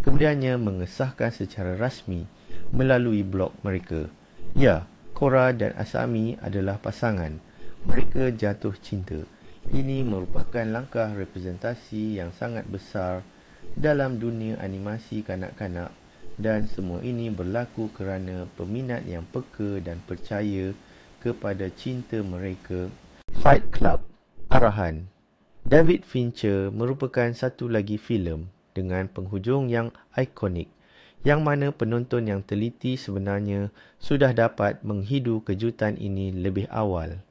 [SPEAKER 1] kemudiannya mengesahkan secara rasmi melalui blog mereka. Ya, Korra dan Asami adalah pasangan. Mereka jatuh cinta. Ini merupakan langkah representasi yang sangat besar dalam dunia animasi kanak-kanak, dan semua ini berlaku kerana peminat yang peka dan percaya kepada cinta mereka. Fight Club. Arahan David Fincher merupakan satu lagi filem dengan penghujung yang ikonik, yang mana penonton yang teliti sebenarnya sudah dapat menghidu kejutan ini lebih awal.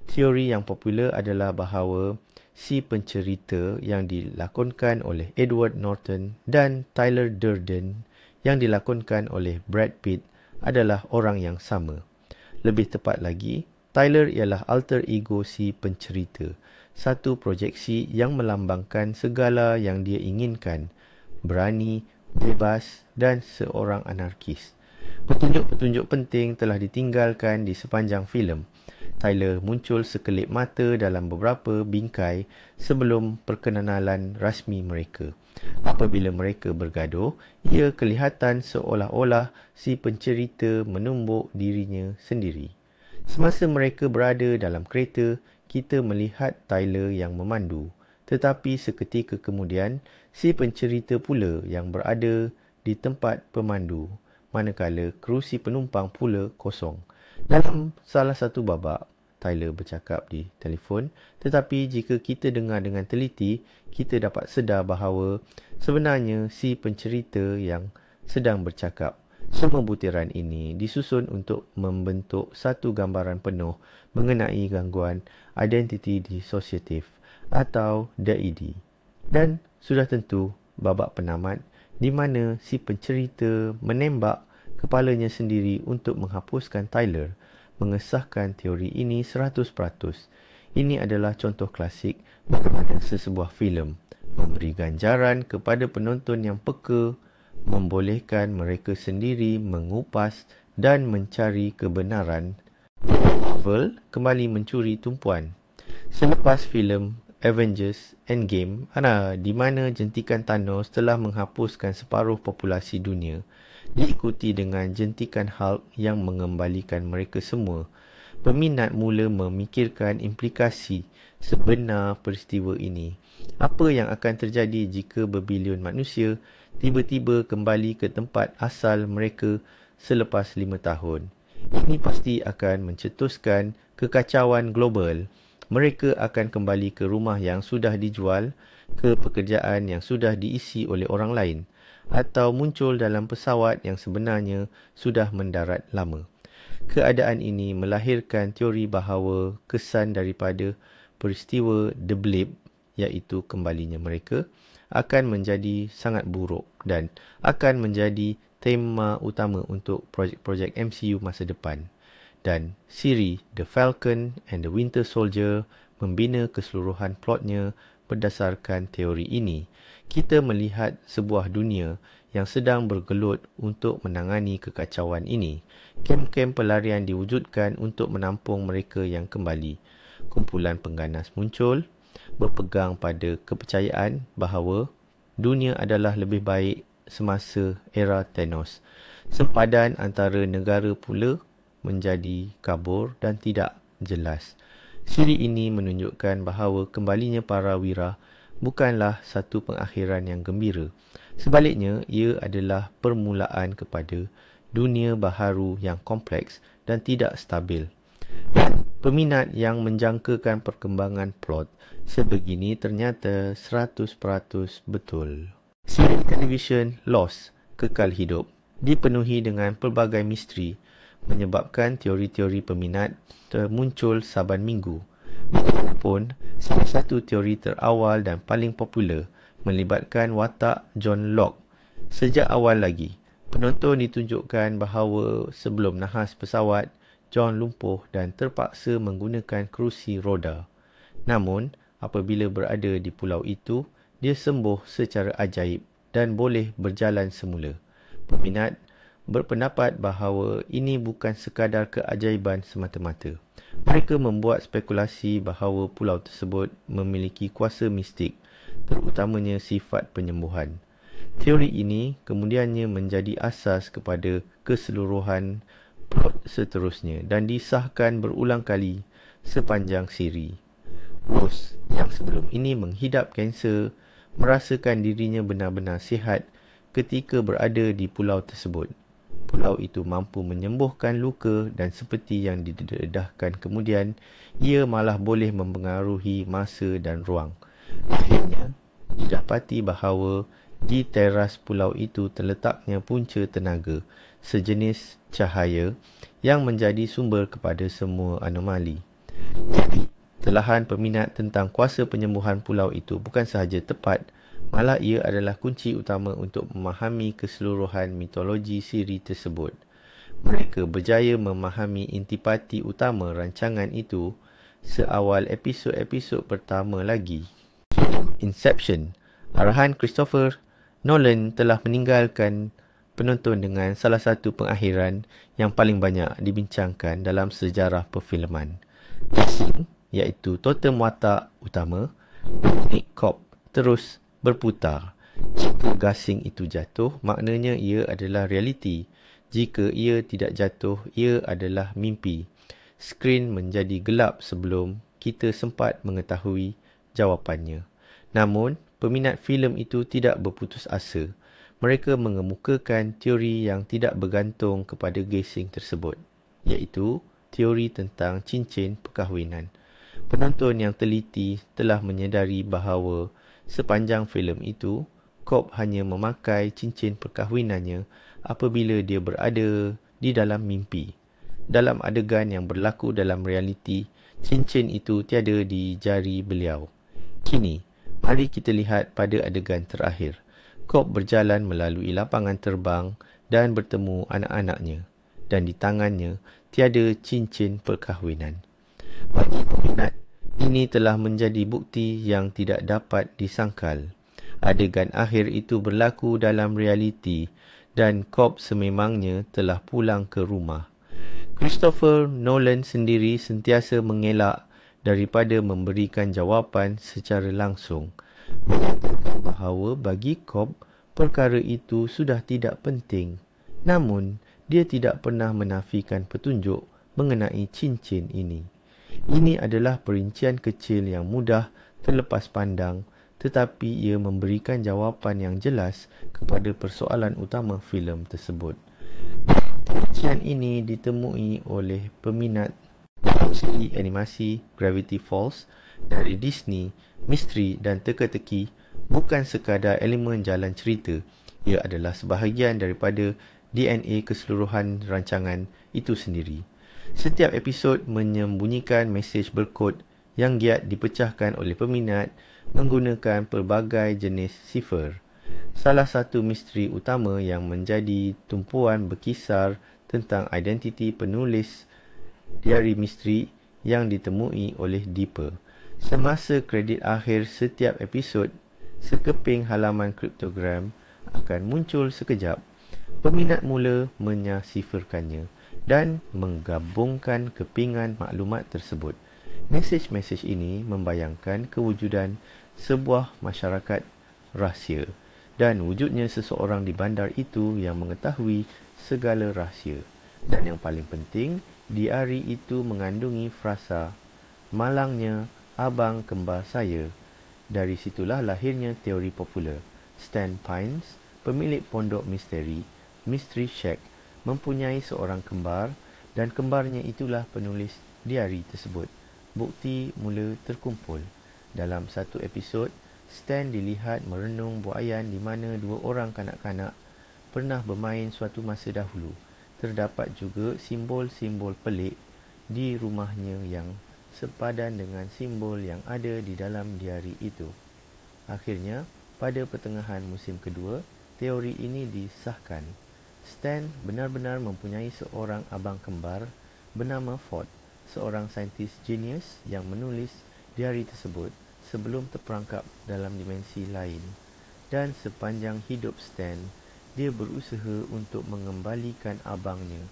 [SPEAKER 1] Teori yang popular adalah bahawa si pencerita yang dilakonkan oleh Edward Norton dan Tyler Durden yang dilakonkan oleh Brad Pitt adalah orang yang sama. Lebih tepat lagi, Tyler ialah alter ego si pencerita, satu proyeksi yang melambangkan segala yang dia inginkan, berani, bebas dan seorang anarkis. Petunjuk-petunjuk penting telah ditinggalkan di sepanjang filem. Tyler muncul sekelip mata dalam beberapa bingkai sebelum perkenalan rasmi mereka. Apabila mereka bergaduh, ia kelihatan seolah-olah si pencerita menumbuk dirinya sendiri. Semasa mereka berada dalam kereta, kita melihat Tyler yang memandu. Tetapi seketika kemudian, si pencerita pula yang berada di tempat pemandu, manakala kerusi penumpang pula kosong. Dalam salah satu babak, Tyler bercakap di telefon, tetapi jika kita dengar dengan teliti, kita dapat sedar bahawa sebenarnya si pencerita yang sedang bercakap. Semua butiran ini disusun untuk membentuk satu gambaran penuh mengenai gangguan identiti disosiatif atau DID. Dan sudah tentu babak penamat di mana si pencerita menembak kepalanya sendiri untuk menghapuskan Tyler, mengesahkan teori ini 100%. Ini adalah contoh klasik bagaimana sesebuah filem memberi ganjaran kepada penonton yang peka, membolehkan mereka sendiri mengupas dan mencari kebenaran. Marvel kembali mencuri tumpuan. Selepas filem Avengers Endgame, di mana jentikan Thanos telah menghapuskan separuh populasi dunia, diikuti dengan jentikan Hulk yang mengembalikan mereka semua, peminat mula memikirkan implikasi sebenar peristiwa ini. Apa yang akan terjadi jika berbilion manusia tiba-tiba kembali ke tempat asal mereka selepas 5 tahun? Ini pasti akan mencetuskan kekacauan global. Mereka akan kembali ke rumah yang sudah dijual, ke pekerjaan yang sudah diisi oleh orang lain, atau muncul dalam pesawat yang sebenarnya sudah mendarat lama. Keadaan ini melahirkan teori bahawa kesan daripada peristiwa The Blip, iaitu kembalinya mereka, akan menjadi sangat buruk dan akan menjadi tema utama untuk projek-projek MCU masa depan. Dan siri The Falcon and the Winter Soldier membina keseluruhan plotnya berdasarkan teori ini. Kita melihat sebuah dunia yang sedang bergelut untuk menangani kekacauan ini. Kem-kem pelarian diwujudkan untuk menampung mereka yang kembali. Kumpulan pengganas muncul, berpegang pada kepercayaan bahawa dunia adalah lebih baik semasa era Thanos. Sempadan antara negara pula menjadi kabur dan tidak jelas. Siri ini menunjukkan bahawa kembalinya para wira bukanlah satu pengakhiran yang gembira. Sebaliknya, ia adalah permulaan kepada dunia baharu yang kompleks dan tidak stabil. Dan peminat yang menjangkakan perkembangan plot sebegini ternyata 100% betul. Siri televisyen Lost, Kekal Hidup. dipenuhi dengan pelbagai misteri, menyebabkan teori-teori peminat termuncul saban minggu. Walaupun salah satu teori terawal dan paling popular melibatkan watak John Locke. Sejak awal lagi, penonton ditunjukkan bahawa sebelum nahas pesawat, John lumpuh dan terpaksa menggunakan kerusi roda. Namun, apabila berada di pulau itu, dia sembuh secara ajaib dan boleh berjalan semula. Peminat berpendapat bahawa ini bukan sekadar keajaiban semata-mata. Mereka membuat spekulasi bahawa pulau tersebut memiliki kuasa mistik, terutamanya sifat penyembuhan. Teori ini kemudiannya menjadi asas kepada keseluruhan plot seterusnya dan disahkan berulang kali sepanjang siri. Rose, yang sebelum ini menghidap kanser, merasakan dirinya benar-benar sihat ketika berada di pulau tersebut. Pulau itu mampu menyembuhkan luka dan seperti yang didedahkan kemudian, ia malah boleh mempengaruhi masa dan ruang. Akhirnya, didapati bahawa di teras pulau itu terletaknya punca tenaga, sejenis cahaya yang menjadi sumber kepada semua anomali. Jadi, telahan peminat tentang kuasa penyembuhan pulau itu bukan sahaja tepat, malah ia adalah kunci utama untuk memahami keseluruhan mitologi siri tersebut. Mereka berjaya memahami intipati utama rancangan itu seawal episod-episod pertama lagi. Inception. Arahan Christopher Nolan telah meninggalkan penonton dengan salah satu pengakhiran yang paling banyak dibincangkan dalam sejarah perfilman. Gasing, iaitu totem watak utama, Nick Cobb, terus berputar. Jika gasing itu jatuh, maknanya ia adalah realiti. Jika ia tidak jatuh, ia adalah mimpi. Skrin menjadi gelap sebelum kita sempat mengetahui jawapannya. Namun, peminat filem itu tidak berputus asa. Mereka mengemukakan teori yang tidak bergantung kepada gasing tersebut, iaitu teori tentang cincin perkahwinan. Penonton yang teliti telah menyedari bahawa sepanjang filem itu, Cobb hanya memakai cincin perkahwinannya apabila dia berada di dalam mimpi. Dalam adegan yang berlaku dalam realiti, cincin itu tiada di jari beliau. Kini, mari kita lihat pada adegan terakhir. Cobb berjalan melalui lapangan terbang dan bertemu anak-anaknya, dan di tangannya tiada cincin perkahwinan. Bagi peminat, ini telah menjadi bukti yang tidak dapat disangkal. Adegan akhir itu berlaku dalam realiti dan Cobb sememangnya telah pulang ke rumah. Christopher Nolan sendiri sentiasa mengelak daripada memberikan jawapan secara langsung, menyatakan bahawa bagi Cobb, perkara itu sudah tidak penting. Namun, dia tidak pernah menafikan petunjuk mengenai cincin ini. Ini adalah perincian kecil yang mudah terlepas pandang, tetapi ia memberikan jawapan yang jelas kepada persoalan utama filem tersebut. Perincian ini ditemui oleh peminat dalam siri animasi Gravity Falls dari Disney, misteri dan teka-teki bukan sekadar elemen jalan cerita. Ia adalah sebahagian daripada DNA keseluruhan rancangan itu sendiri. Setiap episod menyembunyikan mesej berkod yang giat dipecahkan oleh peminat menggunakan pelbagai jenis sifar. Salah satu misteri utama yang menjadi tumpuan berkisar tentang identiti penulis diari misteri yang ditemui oleh Dipper. Semasa kredit akhir setiap episod, sekeping halaman kriptogram akan muncul sekejap. Peminat mula menyasifirkannya dan menggabungkan kepingan maklumat tersebut. Mesej-mesej ini membayangkan kewujudan sebuah masyarakat rahsia dan wujudnya seseorang di bandar itu yang mengetahui segala rahsia. Dan yang paling penting, diari itu mengandungi frasa, "Malangnya abang kembar saya." Dari situlah lahirnya teori popular. Stan Pines, pemilik pondok misteri, Mystery Shack, mempunyai seorang kembar dan kembarnya itulah penulis diari tersebut. Bukti mula terkumpul. Dalam satu episod, Stan dilihat merenung buaian di mana dua orang kanak-kanak pernah bermain suatu masa dahulu. Terdapat juga simbol-simbol pelik di rumahnya yang sepadan dengan simbol yang ada di dalam diari itu. Akhirnya, pada pertengahan musim kedua, teori ini disahkan. Stan benar-benar mempunyai seorang abang kembar bernama Ford, seorang saintis genius yang menulis diari tersebut sebelum terperangkap dalam dimensi lain. Dan sepanjang hidup Stan, dia berusaha untuk mengembalikan abangnya.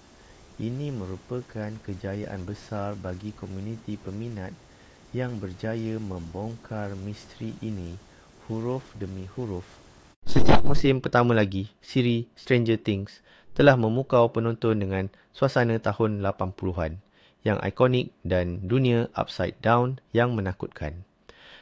[SPEAKER 1] Ini merupakan kejayaan besar bagi komuniti peminat yang berjaya membongkar misteri ini huruf demi huruf. Sejak musim pertama lagi, siri Stranger Things telah memukau penonton dengan suasana tahun 80-an yang ikonik dan dunia upside down yang menakutkan.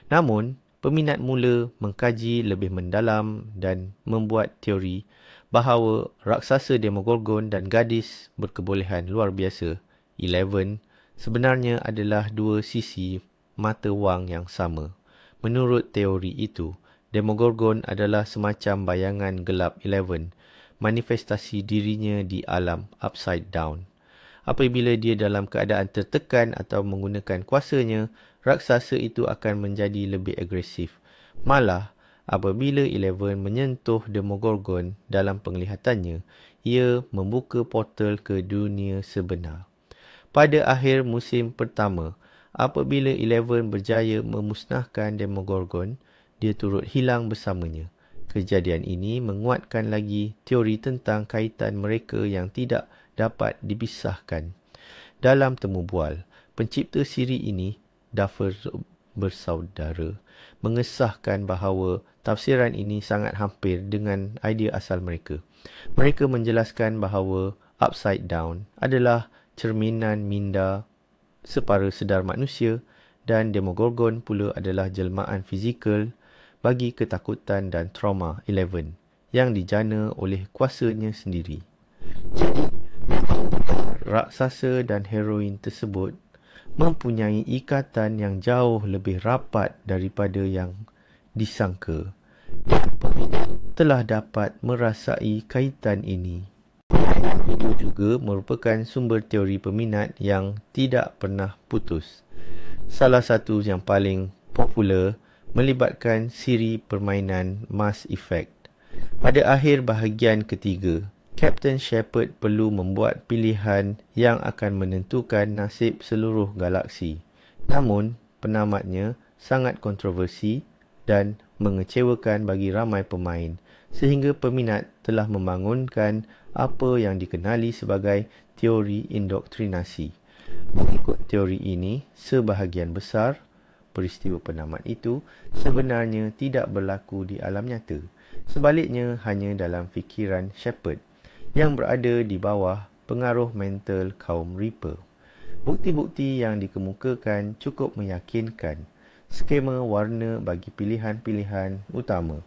[SPEAKER 1] Namun, peminat mula mengkaji lebih mendalam dan membuat teori bahawa raksasa Demogorgon dan gadis berkebolehan luar biasa, Eleven, sebenarnya adalah dua sisi mata wang yang sama. Menurut teori itu, Demogorgon adalah semacam bayangan gelap Eleven, manifestasi dirinya di alam upside down. Apabila dia dalam keadaan tertekan atau menggunakan kuasanya, raksasa itu akan menjadi lebih agresif. Malah, apabila Eleven menyentuh Demogorgon dalam penglihatannya, ia membuka portal ke dunia sebenar. Pada akhir musim pertama, apabila Eleven berjaya memusnahkan Demogorgon, dia turut hilang bersamanya. Kejadian ini menguatkan lagi teori tentang kaitan mereka yang tidak dapat dipisahkan. Dalam temu bual, pencipta siri ini, Duffer bersaudara, mengesahkan bahawa tafsiran ini sangat hampir dengan idea asal mereka. Mereka menjelaskan bahawa upside down adalah cerminan minda separa sedar manusia dan Demogorgon pula adalah jelmaan fizikal bagi ketakutan dan trauma Eleven yang dijana oleh kuasanya sendiri. Jadi, raksasa dan heroin tersebut mempunyai ikatan yang jauh lebih rapat daripada yang disangka. Telah dapat merasai kaitan ini. Itu juga merupakan sumber teori peminat yang tidak pernah putus. Salah satu yang paling popular melibatkan siri permainan Mass Effect. Pada akhir bahagian ketiga, Captain Shepard perlu membuat pilihan yang akan menentukan nasib seluruh galaksi. Namun, penamatnya sangat kontroversi dan mengecewakan bagi ramai pemain, sehingga peminat telah membangunkan apa yang dikenali sebagai teori indoktrinasi. Mengikut teori ini, sebahagian besar peristiwa penamat itu sebenarnya tidak berlaku di alam nyata. Sebaliknya, hanya dalam fikiran Shepard yang berada di bawah pengaruh mental kaum Reaper. Bukti-bukti yang dikemukakan cukup meyakinkan. Skema warna bagi pilihan-pilihan utama,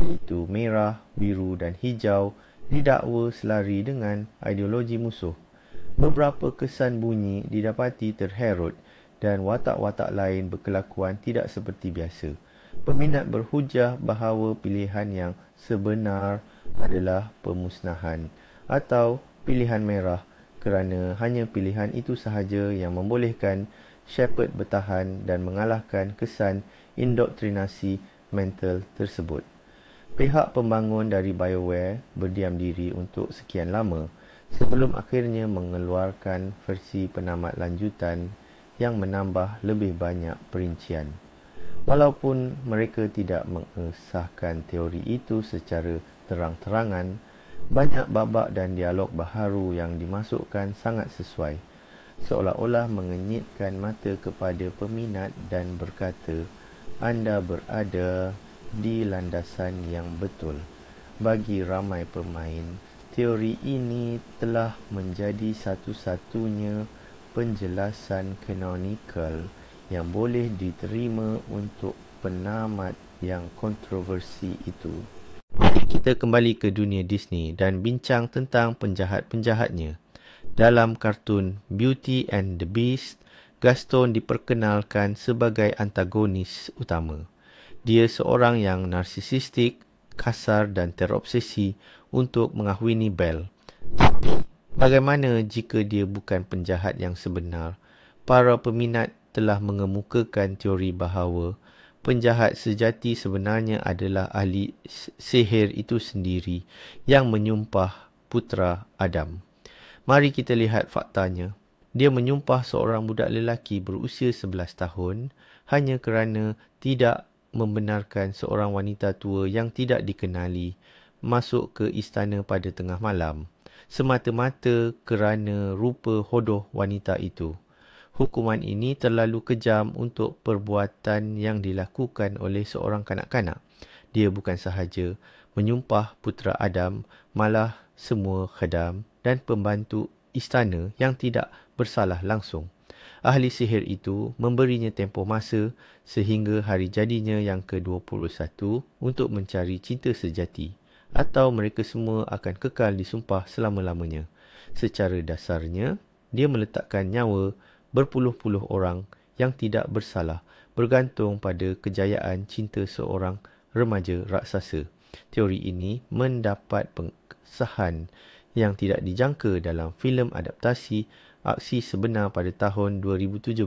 [SPEAKER 1] iaitu merah, biru dan hijau, didakwa selari dengan ideologi musuh. Beberapa kesan bunyi didapati terherut dan watak-watak lain berkelakuan tidak seperti biasa. Peminat berhujah bahawa pilihan yang sebenar adalah pemusnahan atau pilihan merah kerana hanya pilihan itu sahaja yang membolehkan Shepard bertahan dan mengalahkan kesan indoktrinasi mental tersebut. Pihak pembangun dari BioWare berdiam diri untuk sekian lama sebelum akhirnya mengeluarkan versi penamat lanjutan yang menambah lebih banyak perincian. Walaupun mereka tidak mengesahkan teori itu secara terang-terangan, banyak babak dan dialog baharu yang dimasukkan sangat sesuai, seolah-olah mengenyitkan mata kepada peminat dan berkata, anda berada di landasan yang betul. Bagi ramai pemain, teori ini telah menjadi satu-satunya penjelasan kanonikal yang boleh diterima untuk penamat yang kontroversi itu. Mari kita kembali ke dunia Disney dan bincang tentang penjahat-penjahatnya. Dalam kartun Beauty and the Beast, Gaston diperkenalkan sebagai antagonis utama. Dia seorang yang narsisistik, kasar dan terobsesi untuk mengahwini Belle. Tapi, bagaimana jika dia bukan penjahat yang sebenar? Para peminat telah mengemukakan teori bahawa penjahat sejati sebenarnya adalah ahli sihir itu sendiri yang menyumpah putera Adam. Mari kita lihat faktanya. Dia menyumpah seorang budak lelaki berusia 11 tahun hanya kerana tidak membenarkan seorang wanita tua yang tidak dikenali masuk ke istana pada tengah malam, semata-mata kerana rupa hodoh wanita itu. Hukuman ini terlalu kejam untuk perbuatan yang dilakukan oleh seorang kanak-kanak. Dia bukan sahaja menyumpah putera Adam, malah semua khadam dan pembantu istana yang tidak bersalah langsung. Ahli sihir itu memberinya tempoh masa sehingga hari jadinya yang ke-21 untuk mencari cinta sejati, atau mereka semua akan kekal disumpah selama-lamanya. Secara dasarnya, dia meletakkan nyawa berpuluh-puluh orang yang tidak bersalah bergantung pada kejayaan cinta seorang remaja raksasa. Teori ini mendapat pengesahan yang tidak dijangka dalam filem adaptasi aksi sebenar pada tahun 2017.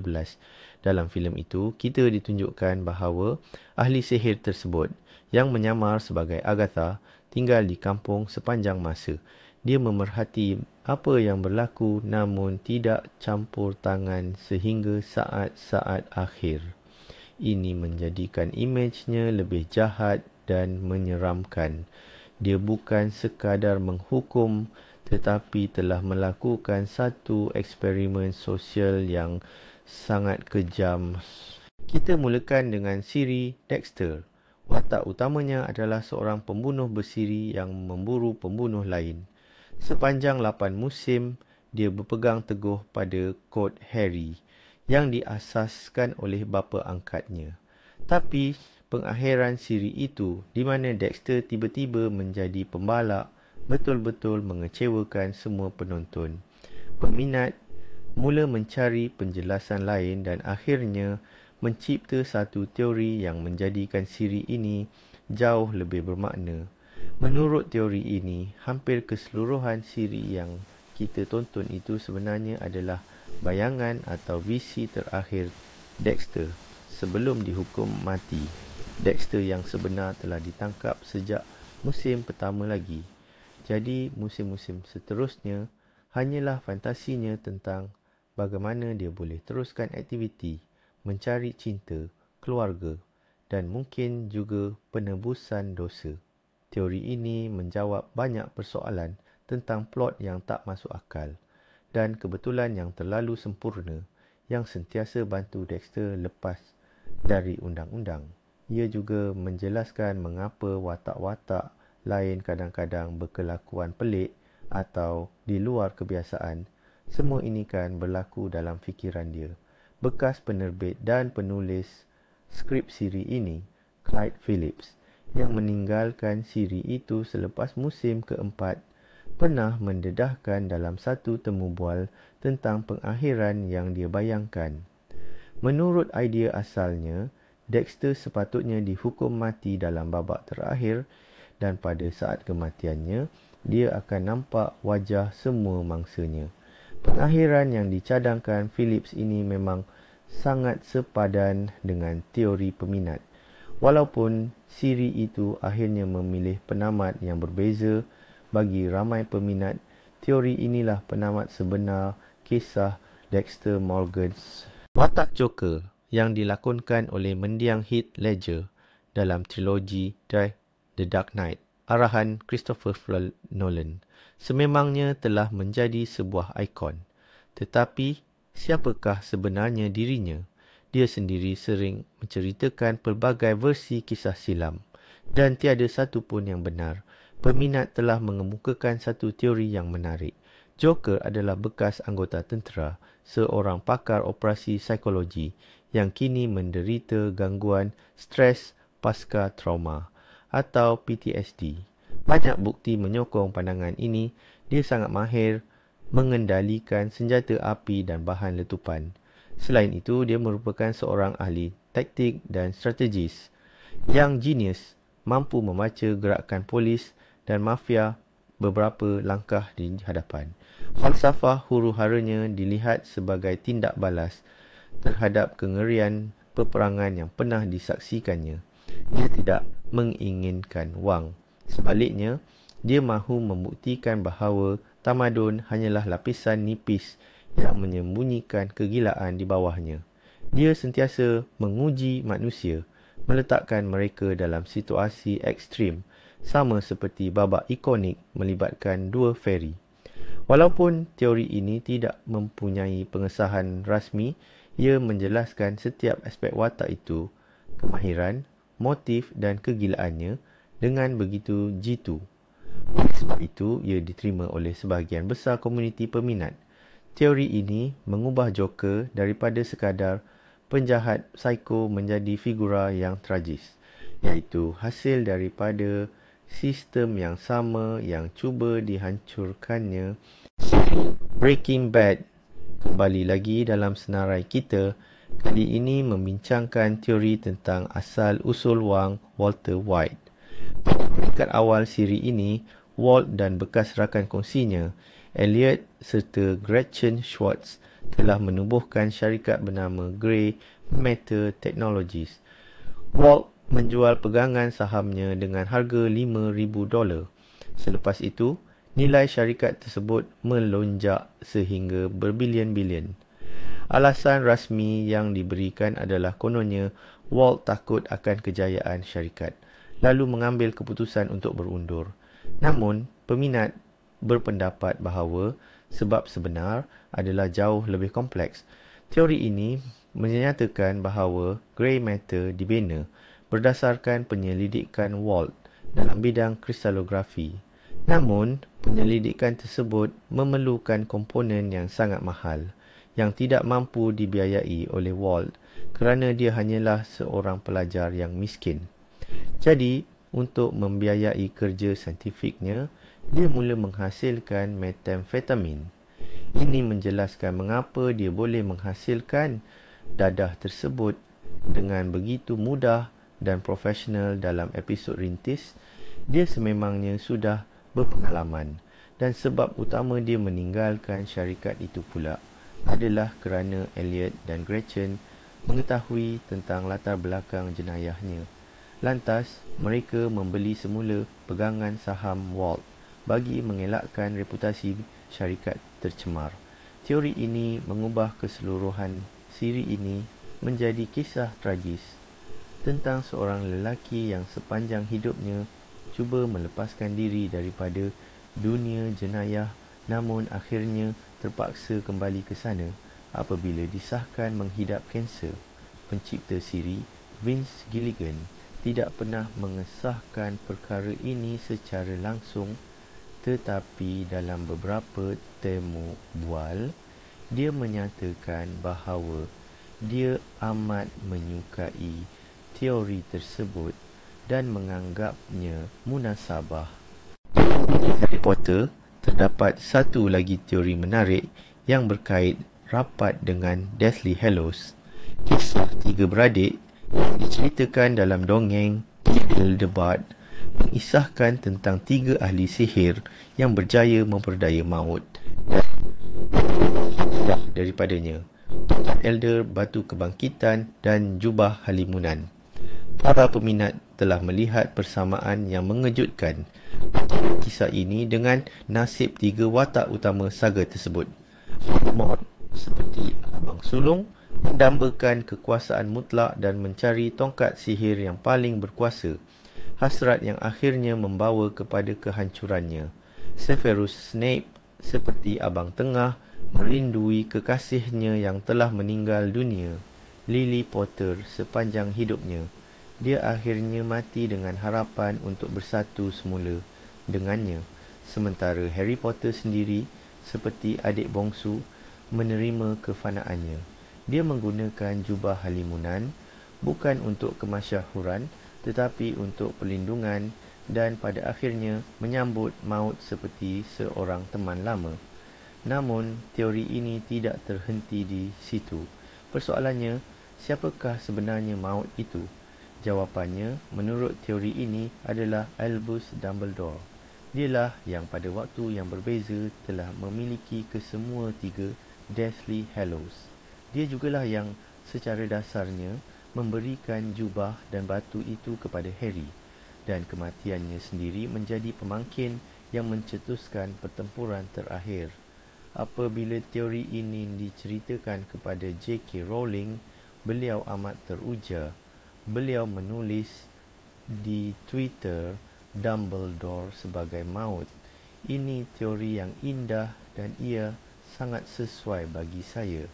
[SPEAKER 1] Dalam filem itu, kita ditunjukkan bahawa ahli sihir tersebut yang menyamar sebagai Agatha tinggal di kampung sepanjang masa. Dia memerhati apa yang berlaku namun tidak campur tangan sehingga saat-saat akhir. Ini menjadikan imejnya lebih jahat dan menyeramkan. Dia bukan sekadar menghukum tetapi telah melakukan satu eksperimen sosial yang sangat kejam. Kita mulakan dengan siri Dexter. Watak utamanya adalah seorang pembunuh bersiri yang memburu pembunuh lain. Sepanjang 8 musim, dia berpegang teguh pada kod Harry yang diasaskan oleh bapa angkatnya. Tapi pengakhiran siri itu di mana Dexter tiba-tiba menjadi pembalak betul-betul mengecewakan semua penonton. Peminat mula mencari penjelasan lain dan akhirnya mencipta satu teori yang menjadikan siri ini jauh lebih bermakna. Menurut teori ini, hampir keseluruhan siri yang kita tonton itu sebenarnya adalah bayangan atau visi terakhir Dexter sebelum dihukum mati. Dexter yang sebenar telah ditangkap sejak musim pertama lagi. Jadi musim-musim seterusnya hanyalah fantasinya tentang bagaimana dia boleh teruskan aktiviti, mencari cinta, keluarga dan mungkin juga penebusan dosa. Teori ini menjawab banyak persoalan tentang plot yang tak masuk akal dan kebetulan yang terlalu sempurna yang sentiasa bantu Dexter lepas dari undang-undang. Ia juga menjelaskan mengapa watak-watak lain kadang-kadang berkelakuan pelik atau di luar kebiasaan. Semua ini kan berlaku dalam fikiran dia. Bekas penerbit dan penulis skrip siri ini, Clyde Phillips, yang meninggalkan siri itu selepas musim keempat, pernah mendedahkan dalam satu temubual tentang pengakhiran yang dia bayangkan. Menurut idea asalnya, Dexter sepatutnya dihukum mati dalam babak terakhir dan pada saat kematiannya, dia akan nampak wajah semua mangsanya. Pengakhiran yang dicadangkan Phillips ini memang sangat sepadan dengan teori peminat. Walaupun siri itu akhirnya memilih penamat yang berbeza, bagi ramai peminat, teori inilah penamat sebenar kisah Dexter Morgan's watak Joker yang dilakonkan oleh mendiang Heath Ledger dalam trilogi The Dark Knight, arahan Christopher Nolan, sememangnya telah menjadi sebuah ikon. Tetapi, siapakah sebenarnya dirinya? Dia sendiri sering menceritakan pelbagai versi kisah silam dan tiada satu pun yang benar. Peminat telah mengemukakan satu teori yang menarik. Joker adalah bekas anggota tentera, seorang pakar operasi psikologi yang kini menderita gangguan stres pasca trauma atau PTSD. Banyak bukti menyokong pandangan ini. Dia sangat mahir mengendalikan senjata api dan bahan letupan. Selain itu, dia merupakan seorang ahli taktik dan strategis yang genius mampu membaca gerakan polis dan mafia beberapa langkah di hadapan. Falsafah huru-haranya dilihat sebagai tindak balas terhadap kengerian peperangan yang pernah disaksikannya. Dia tidak menginginkan wang. Sebaliknya, dia mahu membuktikan bahawa tamadun hanyalah lapisan nipis yang menyembunyikan kegilaan di bawahnya. Dia sentiasa menguji manusia, meletakkan mereka dalam situasi ekstrim, sama seperti babak ikonik melibatkan dua feri. Walaupun teori ini tidak mempunyai pengesahan rasmi, ia menjelaskan setiap aspek watak itu, kemahiran, motif dan kegilaannya dengan begitu jitu. Oleh sebab itu, ia diterima oleh sebahagian besar komuniti peminat. Teori ini mengubah Joker daripada sekadar penjahat psiko menjadi figura yang tragis, iaitu hasil daripada sistem yang sama yang cuba dihancurkannya. Breaking Bad kembali lagi dalam senarai kita, kali ini membincangkan teori tentang asal-usul wang Walter White. Pada peringkat awal siri ini, Walt dan bekas rakan kongsinya, Elliot serta Gretchen Schwartz telah menubuhkan syarikat bernama Grey Matter Technologies. Walt menjual pegangan sahamnya dengan harga $5,000. Selepas itu, nilai syarikat tersebut melonjak sehingga berbilion-bilion. Alasan rasmi yang diberikan adalah kononnya Walt takut akan kejayaan syarikat, lalu mengambil keputusan untuk berundur. Namun, peminat berpendapat bahawa sebab sebenar adalah jauh lebih kompleks. Teori ini menyatakan bahawa grey matter dibina berdasarkan penyelidikan Walt dalam bidang kristalografi. Namun, penyelidikan tersebut memerlukan komponen yang sangat mahal yang tidak mampu dibiayai oleh Walt kerana dia hanyalah seorang pelajar yang miskin. Jadi, untuk membiayai kerja saintifiknya, dia mula menghasilkan metamfetamin. Ini menjelaskan mengapa dia boleh menghasilkan dadah tersebut dengan begitu mudah dan profesional dalam episod rintis. Dia sememangnya sudah berpengalaman, dan sebab utama dia meninggalkan syarikat itu pula adalah kerana Elliot dan Gretchen mengetahui tentang latar belakang jenayahnya. Lantas, mereka membeli semula pegangan saham Walt bagi mengelakkan reputasi syarikat tercemar. Teori ini mengubah keseluruhan siri ini menjadi kisah tragis tentang seorang lelaki yang sepanjang hidupnya cuba melepaskan diri daripada dunia jenayah, namun akhirnya terpaksa kembali ke sana apabila disahkan menghidap kanser. Pencipta siri, Vince Gilligan, tidak pernah mengesahkan perkara ini secara langsung, tetapi dalam beberapa temu bual, dia menyatakan bahawa dia amat menyukai teori tersebut dan menganggapnya munasabah. Harry Potter, terdapat satu lagi teori menarik yang berkait rapat dengan Deathly Hallows. Kisah tiga beradik yang diceritakan dalam dongeng Gildebarд mengisahkan tentang tiga ahli sihir yang berjaya memperdaya maut dan daripadanya, Elder Batu Kebangkitan dan Jubah Halimunan. Para peminat telah melihat persamaan yang mengejutkan kisah ini dengan nasib tiga watak utama saga tersebut. Voldemort seperti Abang Sulung mendambakan kekuasaan mutlak dan mencari tongkat sihir yang paling berkuasa, hasrat yang akhirnya membawa kepada kehancurannya. Severus Snape seperti Abang Tengah merindui kekasihnya yang telah meninggal dunia. Lily Potter sepanjang hidupnya, dia akhirnya mati dengan harapan untuk bersatu semula dengannya. Sementara Harry Potter sendiri seperti adik bongsu menerima kefanaannya. Dia menggunakan jubah halimunan bukan untuk kemasyahuran tetapi untuk perlindungan dan pada akhirnya menyambut maut seperti seorang teman lama. Namun, teori ini tidak terhenti di situ. Persoalannya, siapakah sebenarnya maut itu? Jawapannya, menurut teori ini adalah Albus Dumbledore. Dialah yang pada waktu yang berbeza telah memiliki kesemua tiga Deathly Hallows. Dia jugalah yang secara dasarnya memberikan jubah dan batu itu kepada Harry, dan kematiannya sendiri menjadi pemangkin yang mencetuskan pertempuran terakhir. Apabila teori ini diceritakan kepada J.K. Rowling, beliau amat teruja. Beliau menulis di Twitter, Dumbledore sebagai maut. Ini teori yang indah dan ia sangat sesuai bagi saya.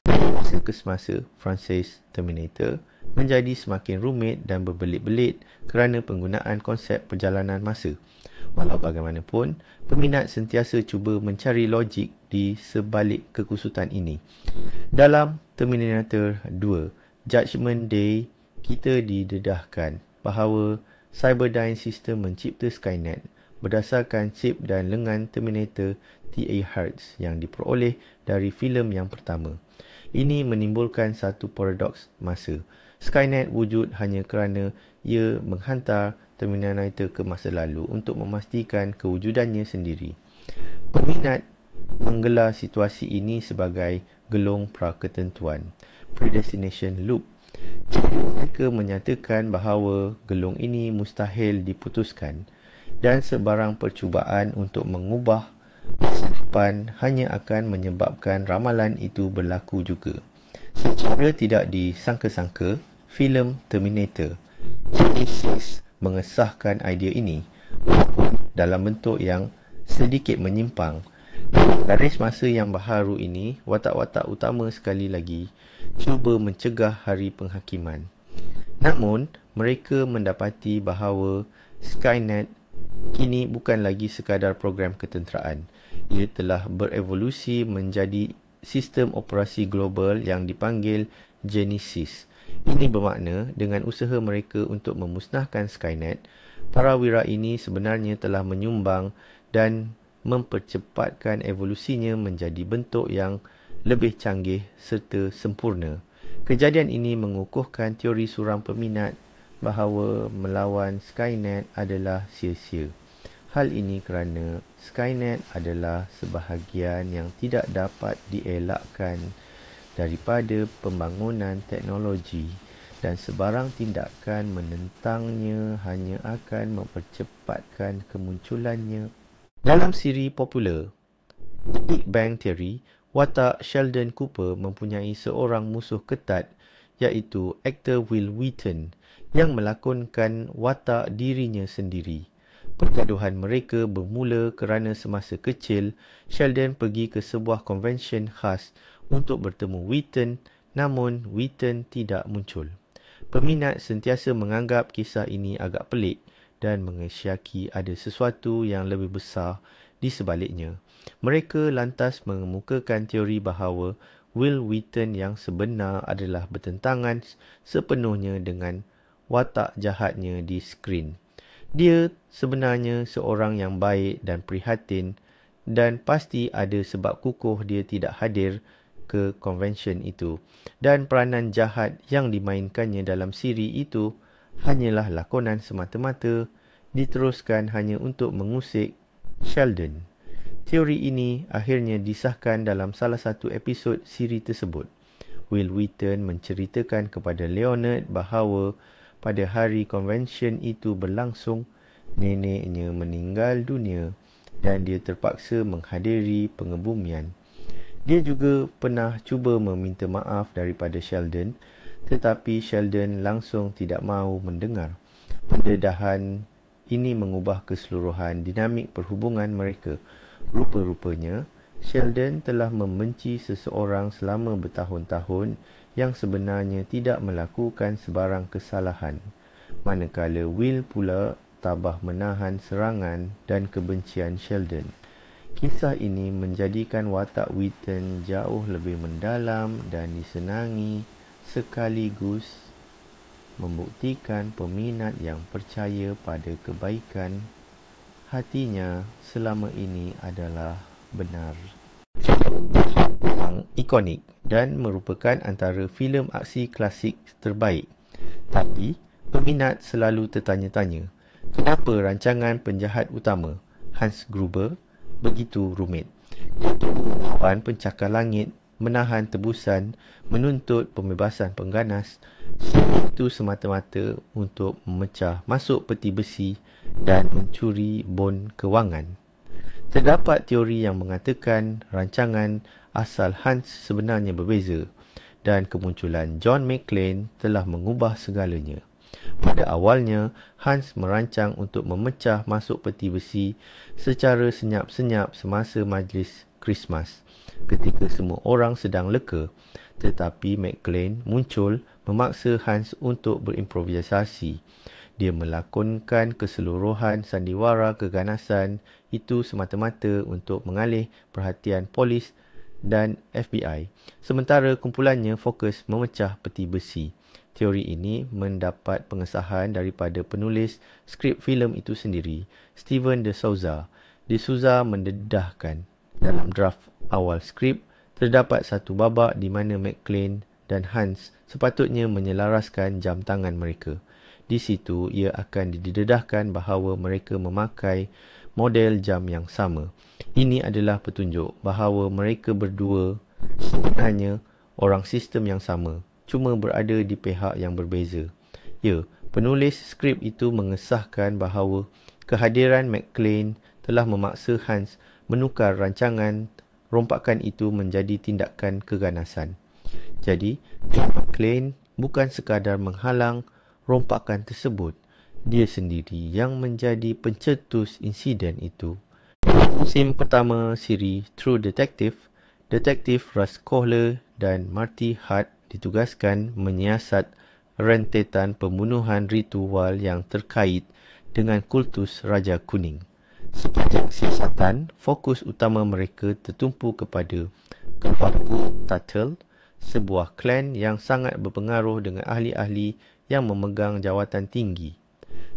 [SPEAKER 1] Masa ke semasa, franchise Terminator menjadi semakin rumit dan berbelit-belit kerana penggunaan konsep perjalanan masa. Walau bagaimanapun, peminat sentiasa cuba mencari logik di sebalik kekusutan ini. Dalam Terminator 2, Judgment Day, kita didedahkan bahawa Cyberdyne System mencipta Skynet berdasarkan chip dan lengan Terminator T.A. Hertz yang diperoleh dari filem yang pertama. Ini menimbulkan satu paradoks masa. Skynet wujud hanya kerana ia menghantar Terminator ke masa lalu untuk memastikan kewujudannya sendiri. Peminat menggelar situasi ini sebagai gelong praketentuan, predestination loop. Mereka menyatakan bahawa gelong ini mustahil diputuskan dan sebarang percubaan untuk mengubah masa depan hanya akan menyebabkan ramalan itu berlaku juga. Secara tidak disangka-sangka, filem Terminator Genisys mengesahkan idea ini dalam bentuk yang sedikit menyimpang. Garis masa yang baharu ini, watak-watak utama sekali lagi cuba mencegah hari penghakiman. Namun, mereka mendapati bahawa Skynet kini bukan lagi sekadar program ketenteraan. Ia telah berevolusi menjadi sistem operasi global yang dipanggil Genisys. Ini bermakna dengan usaha mereka untuk memusnahkan Skynet, para wira ini sebenarnya telah menyumbang dan mempercepatkan evolusinya menjadi bentuk yang lebih canggih serta sempurna. Kejadian ini mengukuhkan teori suram peminat bahawa melawan Skynet adalah sia-sia. Hal ini kerana Skynet adalah sebahagian yang tidak dapat dielakkan daripada pembangunan teknologi dan sebarang tindakan menentangnya hanya akan mempercepatkan kemunculannya. Dalam siri popular The Big Bang Theory, watak Sheldon Cooper mempunyai seorang musuh ketat iaitu aktor Will Wheaton yang melakonkan watak dirinya sendiri. Pergaduhan mereka bermula kerana semasa kecil Sheldon pergi ke sebuah konvensyen khas untuk bertemu Wheaton, namun Wheaton tidak muncul. Peminat sentiasa menganggap kisah ini agak pelik dan mengesyaki ada sesuatu yang lebih besar di sebaliknya. Mereka lantas mengemukakan teori bahawa Will Wheaton yang sebenar adalah bertentangan sepenuhnya dengan watak jahatnya di skrin. Dia sebenarnya seorang yang baik dan prihatin dan pasti ada sebab kukuh dia tidak hadir ke konvensyen itu, dan peranan jahat yang dimainkannya dalam siri itu hanyalah lakonan semata-mata diteruskan hanya untuk mengusik Sheldon. Teori ini akhirnya disahkan dalam salah satu episod siri tersebut. Will Wheaton menceritakan kepada Leonard bahawa pada hari konvensyen itu berlangsung, neneknya meninggal dunia dan dia terpaksa menghadiri pengebumian. Dia juga pernah cuba meminta maaf daripada Sheldon, tetapi Sheldon langsung tidak mahu mendengar. Pendedahan ini mengubah keseluruhan dinamik perhubungan mereka. Rupa-rupanya, Sheldon telah membenci seseorang selama bertahun-tahun yang sebenarnya tidak melakukan sebarang kesalahan, manakala Will pula tabah menahan serangan dan kebencian Sheldon. Kisah ini menjadikan watak Wheaton jauh lebih mendalam dan disenangi, sekaligus membuktikan peminat yang percaya pada kebaikan hatinya selama ini adalah benar. Yang ikonik dan merupakan antara filem aksi klasik terbaik. Tapi, Peminat selalu tertanya-tanya, kenapa rancangan penjahat utama, Hans Gruber, begitu rumit? Lawan pencakar langit, menahan tebusan, menuntut pembebasan pengganas, itu semata-mata untuk memecah masuk peti besi dan mencuri bon kewangan. Terdapat teori yang mengatakan rancangan asal Hans sebenarnya berbeza dan kemunculan John McClane telah mengubah segalanya. Pada awalnya, Hans merancang untuk memecah masuk peti besi secara senyap-senyap semasa majlis Krismas ketika semua orang sedang leka. Tetapi McClane muncul memaksa Hans untuk berimprovisasi. Dia melakonkan keseluruhan sandiwara keganasan itu semata-mata untuk mengalih perhatian polis dan FBI. Sementara kumpulannya fokus memecah peti besi. Teori ini mendapat pengesahan daripada penulis skrip filem itu sendiri, Steven de Souza. De Souza mendedahkan dalam draft awal skrip, terdapat satu babak di mana McClane dan Hans sepatutnya menyelaraskan jam tangan mereka. Di situ, ia akan didedahkan bahawa mereka memakai model jam yang sama. Ini adalah petunjuk bahawa mereka berdua sebenarnya orang sistem yang sama, cuma berada di pihak yang berbeza. Ya, penulis skrip itu mengesahkan bahawa kehadiran McClane telah memaksa Hans menukar rancangan rompakan itu menjadi tindakan keganasan. Jadi, John McClane bukan sekadar menghalang rompakan tersebut, dia sendiri yang menjadi pencetus insiden itu. Musim pertama siri True Detective, detektif Russ Kohler dan Marty Hart ditugaskan menyiasat rentetan pembunuhan ritual yang terkait dengan kultus Raja Kuning. Sepanjang siasatan, fokus utama mereka tertumpu kepada keluarga Tuttle, sebuah klan yang sangat berpengaruh dengan ahli-ahli yang memegang jawatan tinggi.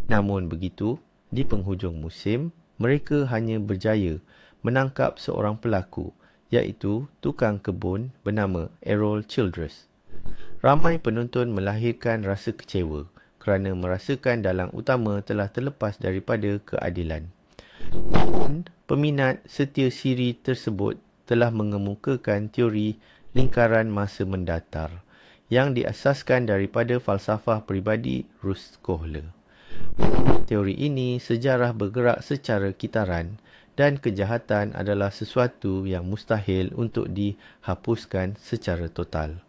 [SPEAKER 1] Namun begitu, di penghujung musim, mereka hanya berjaya menangkap seorang pelaku, iaitu tukang kebun bernama Errol Childress. Ramai penonton melahirkan rasa kecewa kerana merasakan dalang utama telah terlepas daripada keadilan. Namun, peminat setia siri tersebut telah mengemukakan teori lingkaran masa mendatar yang diasaskan daripada falsafah peribadi Russ Kohler. Teori ini, sejarah bergerak secara kitaran dan kejahatan adalah sesuatu yang mustahil untuk dihapuskan secara total.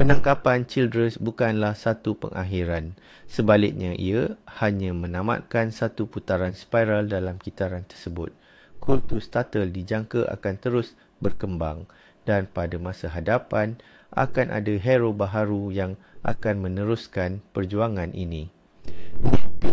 [SPEAKER 1] Penangkapan Childress bukanlah satu pengakhiran. Sebaliknya, ia hanya menamatkan satu putaran spiral dalam kitaran tersebut. Kultus Tuttle dijangka akan terus berkembang dan pada masa hadapan akan ada hero baharu yang akan meneruskan perjuangan ini.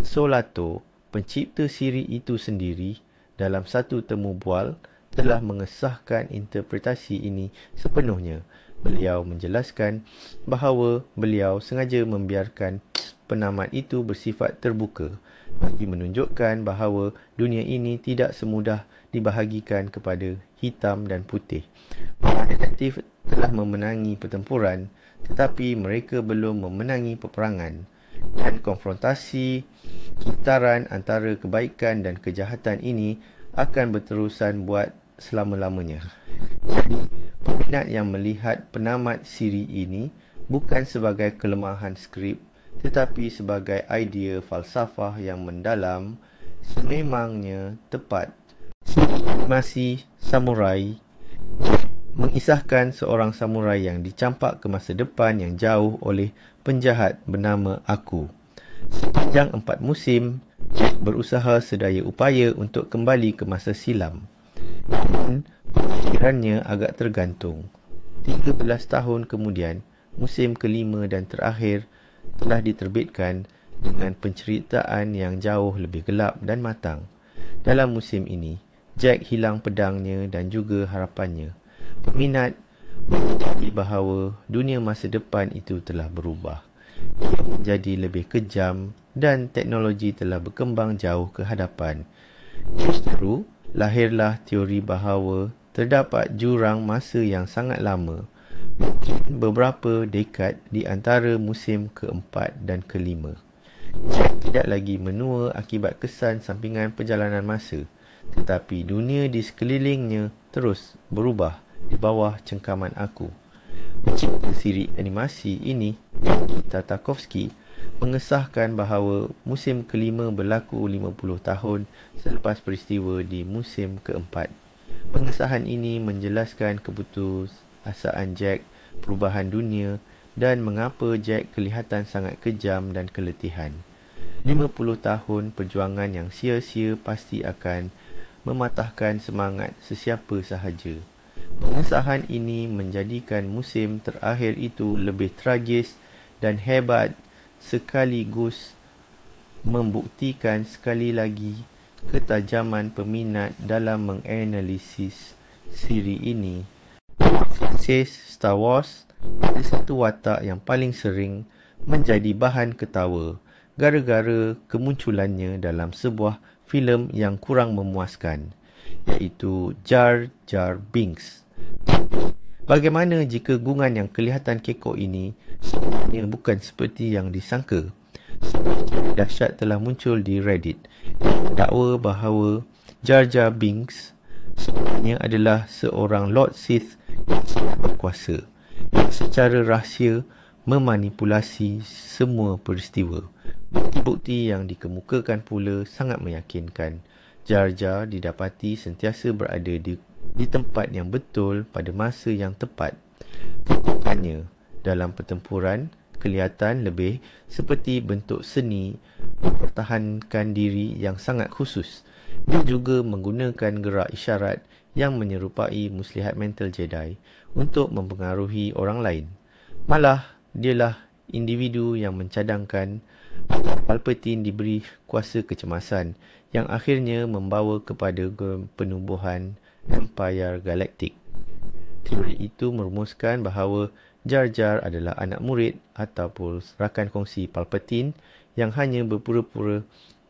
[SPEAKER 1] Solato, pencipta siri itu sendiri, dalam satu temu bual telah mengesahkan interpretasi ini sepenuhnya. Beliau menjelaskan bahawa beliau sengaja membiarkan penamat itu bersifat terbuka bagi menunjukkan bahawa dunia ini tidak semudah dibahagikan kepada hitam dan putih. Para detektif telah memenangi pertempuran, tetapi mereka belum memenangi peperangan, dan konfrontasi kitaran antara kebaikan dan kejahatan ini akan berterusan buat selama-lamanya. Jadi, peminat yang melihat penamat siri ini bukan sebagai kelemahan skrip, tetapi sebagai idea falsafah yang mendalam, sememangnya tepat. Masih samurai mengisahkan seorang samurai yang dicampak ke masa depan yang jauh oleh penjahat bernama Aku. Sepanjang 4 musim, Jack berusaha sedaya upaya untuk kembali ke masa silam. Namun, pemikirannya agak tergantung. 13 tahun kemudian, musim kelima dan terakhir telah diterbitkan dengan penceritaan yang jauh lebih gelap dan matang. Dalam musim ini, Jack hilang pedangnya dan juga harapannya. Peminat menyadari bahawa dunia masa depan itu telah berubah. Ia menjadi lebih kejam dan teknologi telah berkembang jauh ke hadapan. Justru, lahirlah teori bahawa terdapat jurang masa yang sangat lama, mungkin beberapa dekad di antara musim keempat dan kelima. Jack tidak lagi menua akibat kesan sampingan perjalanan masa, tetapi dunia di sekelilingnya terus berubah di bawah cengkaman aku. Pencipta siri animasi ini, Tartakovsky, mengesahkan bahawa musim kelima berlaku 50 tahun selepas peristiwa di musim keempat. Pengesahan ini menjelaskan keputusasaan Jack, perubahan dunia dan mengapa Jack kelihatan sangat kejam dan keletihan. 50 tahun perjuangan yang sia-sia pasti akan mematahkan semangat sesiapa sahaja. Pengesahan ini menjadikan musim terakhir itu lebih tragis dan hebat, sekaligus membuktikan sekali lagi ketajaman peminat dalam menganalisis siri ini. Francis Star Wars ada satu watak yang paling sering menjadi bahan ketawa gara-gara kemunculannya dalam sebuah filem yang kurang memuaskan, iaitu Jar Jar Binks. Bagaimana jika gungan yang kelihatan kekok ini sebenarnya bukan seperti yang disangka? Dahsyat telah muncul di Reddit. Dakwa bahawa Jar Jar Binks sebenarnya adalah seorang Lord Sith yang sangat berkuasa, yang secara rahsia memanipulasi semua peristiwa. Bukti-bukti yang dikemukakan pula sangat meyakinkan. Jar Jar didapati sentiasa berada di tempat yang betul pada masa yang tepat. Kekokannya dalam pertempuran kelihatan lebih seperti bentuk seni mempertahankan diri yang sangat khusus. Dia juga menggunakan gerak isyarat yang menyerupai muslihat mental Jedi untuk mempengaruhi orang lain. Malah, dialah individu yang mencadangkan Palpatine diberi kuasa kecemasan yang akhirnya membawa kepada penubuhan Empire Galactic. Teori itu merumuskan bahawa Jar Jar adalah anak murid ataupun rakan kongsi Palpatine yang hanya berpura-pura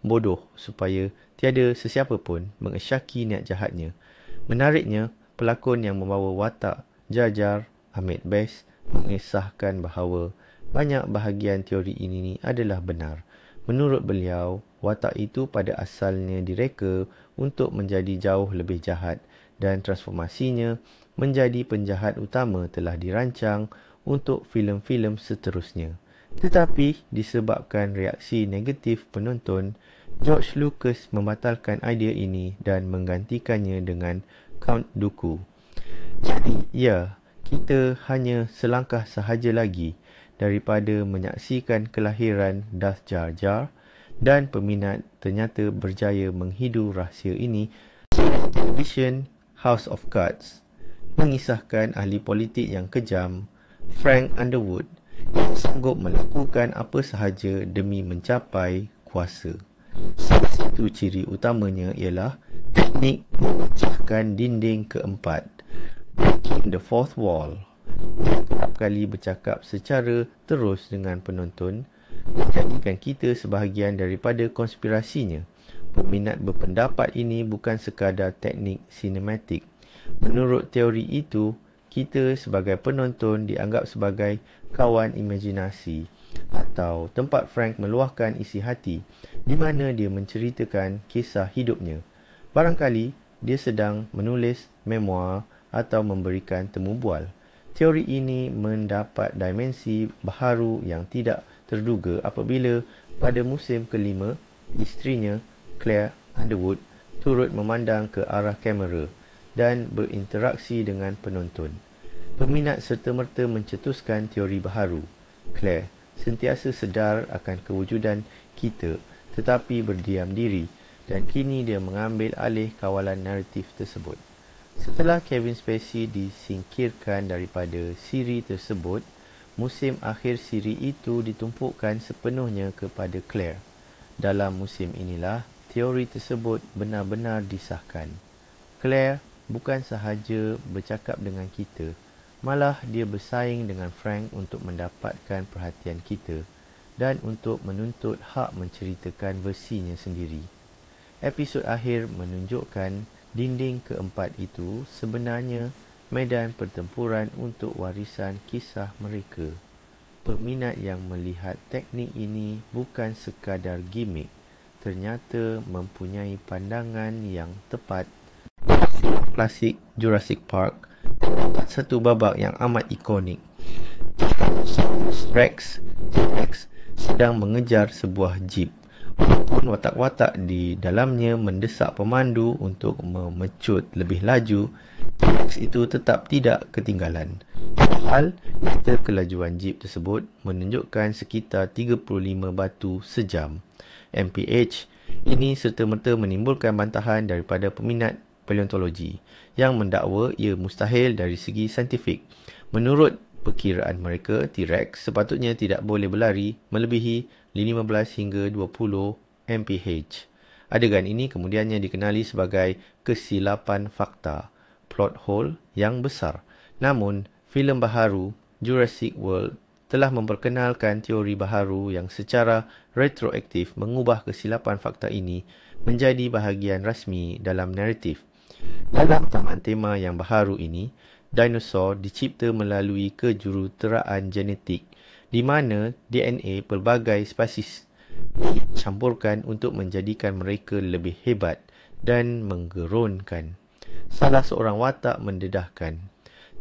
[SPEAKER 1] bodoh supaya tiada sesiapa pun mengesyaki niat jahatnya. Menariknya, pelakon yang membawa watak Jar Jar, Ahmed Best, mengesahkan bahawa banyak bahagian teori ini adalah benar. Menurut beliau, watak itu pada asalnya direka untuk menjadi jauh lebih jahat dan transformasinya menjadi penjahat utama telah dirancang untuk filem-filem seterusnya. Tetapi disebabkan reaksi negatif penonton, George Lucas membatalkan idea ini dan menggantikannya dengan Count Dooku. Jadi, ya, kita hanya selangkah sahaja lagi daripada menyaksikan kelahiran Darth Jar Jar, dan peminat ternyata berjaya menghidu rahsia ini. Television House of Cards mengisahkan ahli politik yang kejam, Frank Underwood, yang sanggup melakukan apa sahaja demi mencapai kuasa. Salah satu ciri utamanya ialah teknik memecahkan dinding keempat, breaking the fourth wall. Kerap kali bercakap secara terus dengan penonton, menjadikan kita sebahagian daripada konspirasinya. Peminat berpendapat ini bukan sekadar teknik sinematik. Menurut teori itu, kita sebagai penonton dianggap sebagai kawan imajinasi atau tempat Frank meluahkan isi hati di mana dia menceritakan kisah hidupnya. Barangkali dia sedang menulis memoir atau memberikan temu bual. Teori ini mendapat dimensi baharu yang tidak terduga apabila pada musim kelima, isterinya, Claire Underwood, turut memandang ke arah kamera dan berinteraksi dengan penonton. Peminat serta-merta mencetuskan teori baharu. Claire sentiasa sedar akan kewujudan kita tetapi berdiam diri, dan kini dia mengambil alih kawalan naratif tersebut. Setelah Kevin Spacey disingkirkan daripada siri tersebut, musim akhir siri itu ditumpukkan sepenuhnya kepada Claire. Dalam musim inilah, teori tersebut benar-benar disahkan. Claire bukan sahaja bercakap dengan kita, malah dia bersaing dengan Frank untuk mendapatkan perhatian kita dan untuk menuntut hak menceritakan versinya sendiri. Episod akhir menunjukkan dinding keempat itu sebenarnya medan pertempuran untuk warisan kisah mereka. Peminat yang melihat teknik ini bukan sekadar gimmick, ternyata mempunyai pandangan yang tepat. Klasik Jurassic Park, satu babak yang amat ikonik. Rex sedang mengejar sebuah jeep. Walaupun watak-watak di dalamnya mendesak pemandu untuk memecut lebih laju, Rex itu tetap tidak ketinggalan. Hal meter kelajuan jeep tersebut menunjukkan sekitar 35 batu sejam. MPH ini serta-merta menimbulkan bantahan daripada peminat paleontologi yang mendakwa ia mustahil dari segi saintifik. Menurut perkiraan mereka, T-Rex sepatutnya tidak boleh berlari melebihi 15 hingga 20 mph. Adegan ini kemudiannya dikenali sebagai kesilapan fakta, plot hole yang besar. Namun, filem baharu Jurassic World telah memperkenalkan teori baharu yang secara retroaktif mengubah kesilapan fakta ini menjadi bahagian rasmi dalam naratif. Dalam taman tema yang baharu ini, dinosaur dicipta melalui kejuruteraan genetik di mana DNA pelbagai spesies dicampurkan untuk menjadikan mereka lebih hebat dan menggerunkan. Salah seorang watak mendedahkan,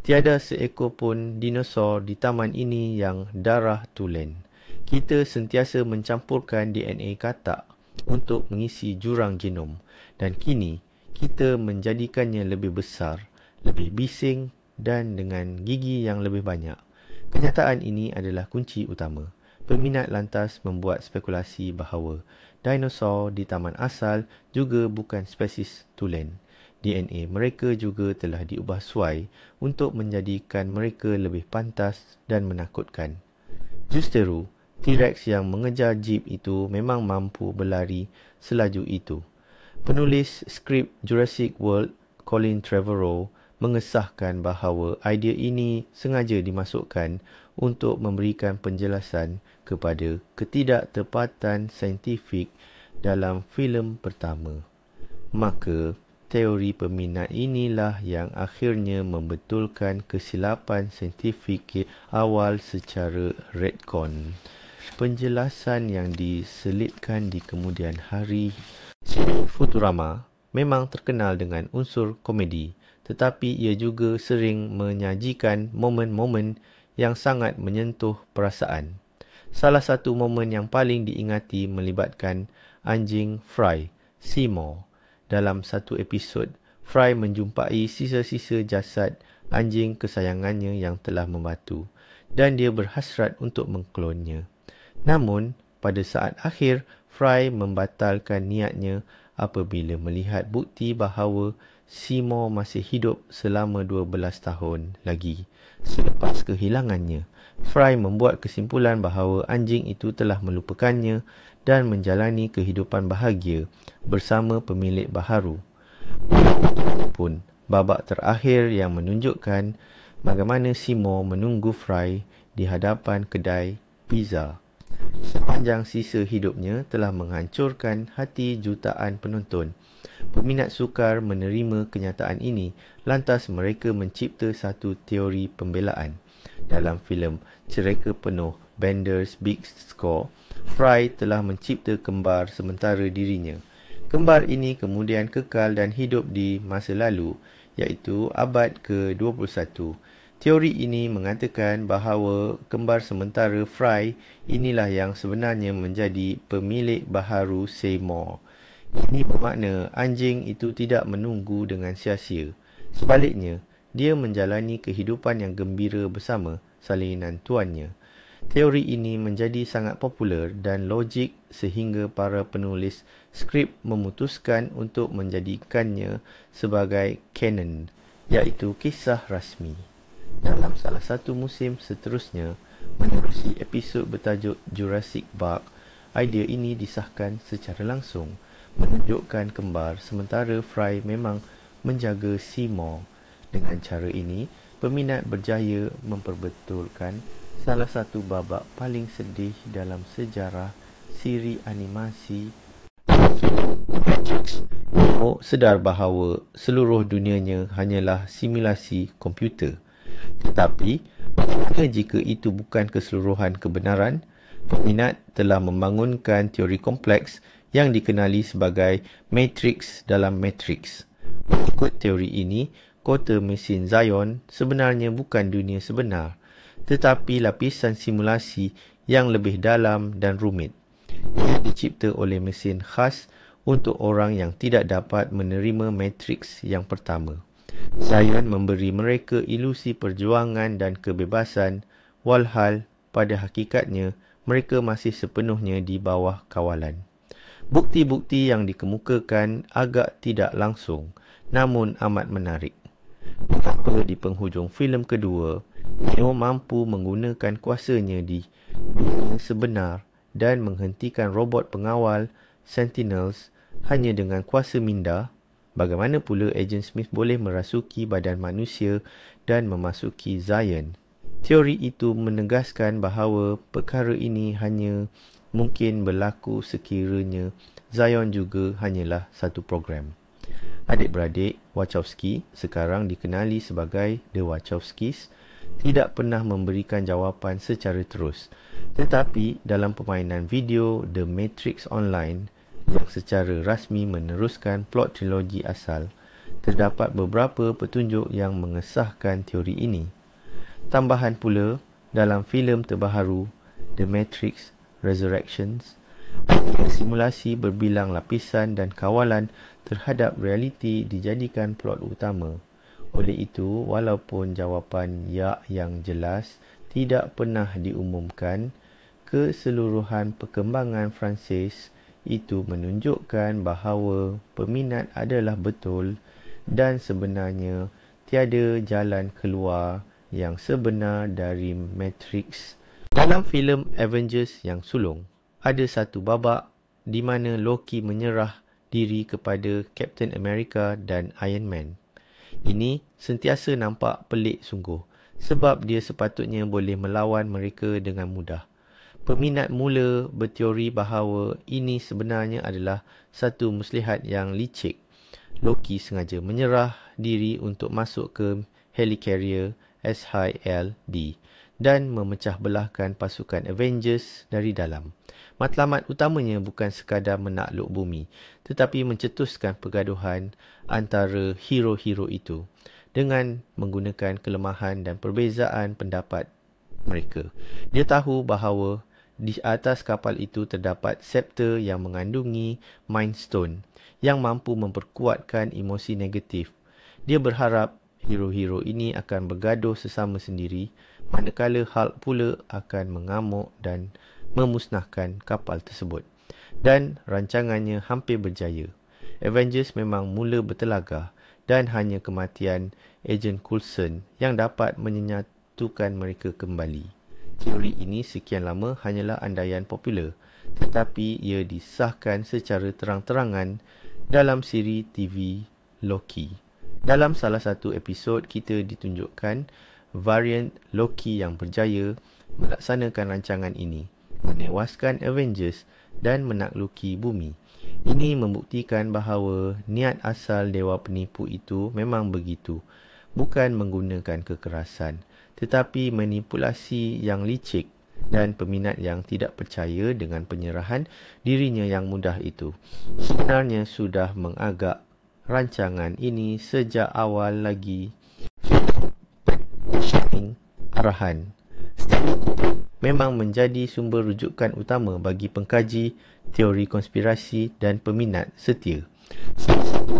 [SPEAKER 1] tiada seekor pun dinosaur di taman ini yang darah tulen. Kita sentiasa mencampurkan DNA katak untuk mengisi jurang genom dan kini kita menjadikannya lebih besar, lebih bising dan dengan gigi yang lebih banyak. Kenyataan ini adalah kunci utama. Peminat lantas membuat spekulasi bahawa dinosaur di taman asal juga bukan spesies tulen. DNA mereka juga telah diubah suai untuk menjadikan mereka lebih pantas dan menakutkan. Justeru, T-Rex yang mengejar jeep itu memang mampu berlari selaju itu. Penulis skrip Jurassic World, Colin Trevorrow, mengesahkan bahawa idea ini sengaja dimasukkan untuk memberikan penjelasan kepada ketidaktepatan saintifik dalam filem pertama. Maka, teori peminat inilah yang akhirnya membetulkan kesilapan saintifik awal secara retcon. Penjelasan yang diselitkan di kemudian hari. Futurama memang terkenal dengan unsur komedi, tetapi ia juga sering menyajikan momen-momen yang sangat menyentuh perasaan. Salah satu momen yang paling diingati melibatkan anjing Fry, Seymour. Dalam satu episod, Fry menjumpai sisa-sisa jasad anjing kesayangannya yang telah membatu dan dia berhasrat untuk mengklonnya. Namun, pada saat akhir, Fry membatalkan niatnya apabila melihat bukti bahawa Seymour masih hidup selama 12 tahun lagi selepas kehilangannya. Fry membuat kesimpulan bahawa anjing itu telah melupakannya dan menjalani kehidupan bahagia bersama pemilik baharu. Pun babak terakhir yang menunjukkan bagaimana Seymour menunggu Fry di hadapan kedai pizza. Sepanjang sisa hidupnya telah menghancurkan hati jutaan penonton. Peminat sukar menerima kenyataan ini, lantas mereka mencipta satu teori pembelaan. Dalam filem cereka penuh Bender's Big Score, Fry telah mencipta kembar sementara dirinya. Kembar ini kemudian kekal dan hidup di masa lalu, iaitu abad ke-21. Teori ini mengatakan bahawa kembar sementara Fry inilah yang sebenarnya menjadi pemilik baharu Seymour. Ini bermakna anjing itu tidak menunggu dengan sia-sia. Sebaliknya, dia menjalani kehidupan yang gembira bersama salinan tuannya. Teori ini menjadi sangat popular dan logik sehingga para penulis skrip memutuskan untuk menjadikannya sebagai canon, iaitu kisah rasmi. Dalam salah satu musim seterusnya, menerusi episod bertajuk Jurassic Park, idea ini disahkan secara langsung, menunjukkan kembar sementara Fry memang menjaga Seymour. Dengan cara ini, peminat berjaya memperbetulkan salah satu babak paling sedih dalam sejarah siri animasi. Sedar bahawa seluruh dunianya hanyalah simulasi komputer. Tetapi, bagaimana jika itu bukan keseluruhan kebenaran? Peminat telah membangunkan teori kompleks yang dikenali sebagai matriks dalam matriks. Mengikut teori ini, kota mesin Zion sebenarnya bukan dunia sebenar, tetapi lapisan simulasi yang lebih dalam dan rumit. Ia dicipta oleh mesin khas untuk orang yang tidak dapat menerima matriks yang pertama. Zion memberi mereka ilusi perjuangan dan kebebasan, walhal pada hakikatnya mereka masih sepenuhnya di bawah kawalan. Bukti-bukti yang dikemukakan agak tidak langsung, namun amat menarik. Betapa di penghujung filem kedua, Neo mampu menggunakan kuasanya di dunia sebenar dan menghentikan robot pengawal Sentinels hanya dengan kuasa minda. Bagaimana pula Agent Smith boleh merasuki badan manusia dan memasuki Zion? Teori itu menegaskan bahawa perkara ini hanya mungkin berlaku sekiranya Zion juga hanyalah satu program. Adik-beradik Wachowski, sekarang dikenali sebagai The Wachowskis, tidak pernah memberikan jawapan secara terus. Tetapi dalam permainan video The Matrix Online yang secara rasmi meneruskan plot trilogi asal, terdapat beberapa petunjuk yang mengesahkan teori ini. Tambahan pula, dalam filem terbaru The Matrix Resurrections, simulasi berbilang lapisan dan kawalan terhadap realiti dijadikan plot utama. Oleh itu, walaupun jawapan ya yang jelas tidak pernah diumumkan, keseluruhan perkembangan Francis itu menunjukkan bahawa peminat adalah betul dan sebenarnya tiada jalan keluar yang sebenar dari Matrix. Dalam filem Avengers yang sulung, ada satu babak di mana Loki menyerah diri kepada Captain America dan Iron Man. Ini sentiasa nampak pelik sungguh, sebab dia sepatutnya boleh melawan mereka dengan mudah. Peminat mula berteori bahawa ini sebenarnya adalah satu muslihat yang licik. Loki sengaja menyerah diri untuk masuk ke helicarrier SHIELD dan memecah belahkan pasukan Avengers dari dalam. Matlamat utamanya bukan sekadar menakluk bumi, tetapi mencetuskan pergaduhan antara hero-hero itu dengan menggunakan kelemahan dan perbezaan pendapat mereka. Dia tahu bahawa di atas kapal itu terdapat scepter yang mengandungi Mind Stone yang mampu memperkuatkan emosi negatif. Dia berharap hero-hero ini akan bergaduh sesama sendiri, manakala Hulk pula akan mengamuk dan memusnahkan kapal tersebut. Dan rancangannya hampir berjaya. Avengers memang mula bertelagah dan hanya kematian Agent Coulson yang dapat menyatukan mereka kembali. Teori ini sekian lama hanyalah andaian popular, tetapi ia disahkan secara terang-terangan dalam siri TV Loki. Dalam salah satu episod, kita ditunjukkan variant Loki yang berjaya melaksanakan rancangan ini, menewaskan Avengers dan menakluki bumi. Ini membuktikan bahawa niat asal dewa penipu itu memang begitu, bukan menggunakan kekerasan, tetapi manipulasi yang licik, dan peminat yang tidak percaya dengan penyerahan dirinya yang mudah itu sebenarnya sudah mengagak rancangan ini sejak awal lagi. Arahan memang menjadi sumber rujukan utama bagi pengkaji teori konspirasi dan peminat setia.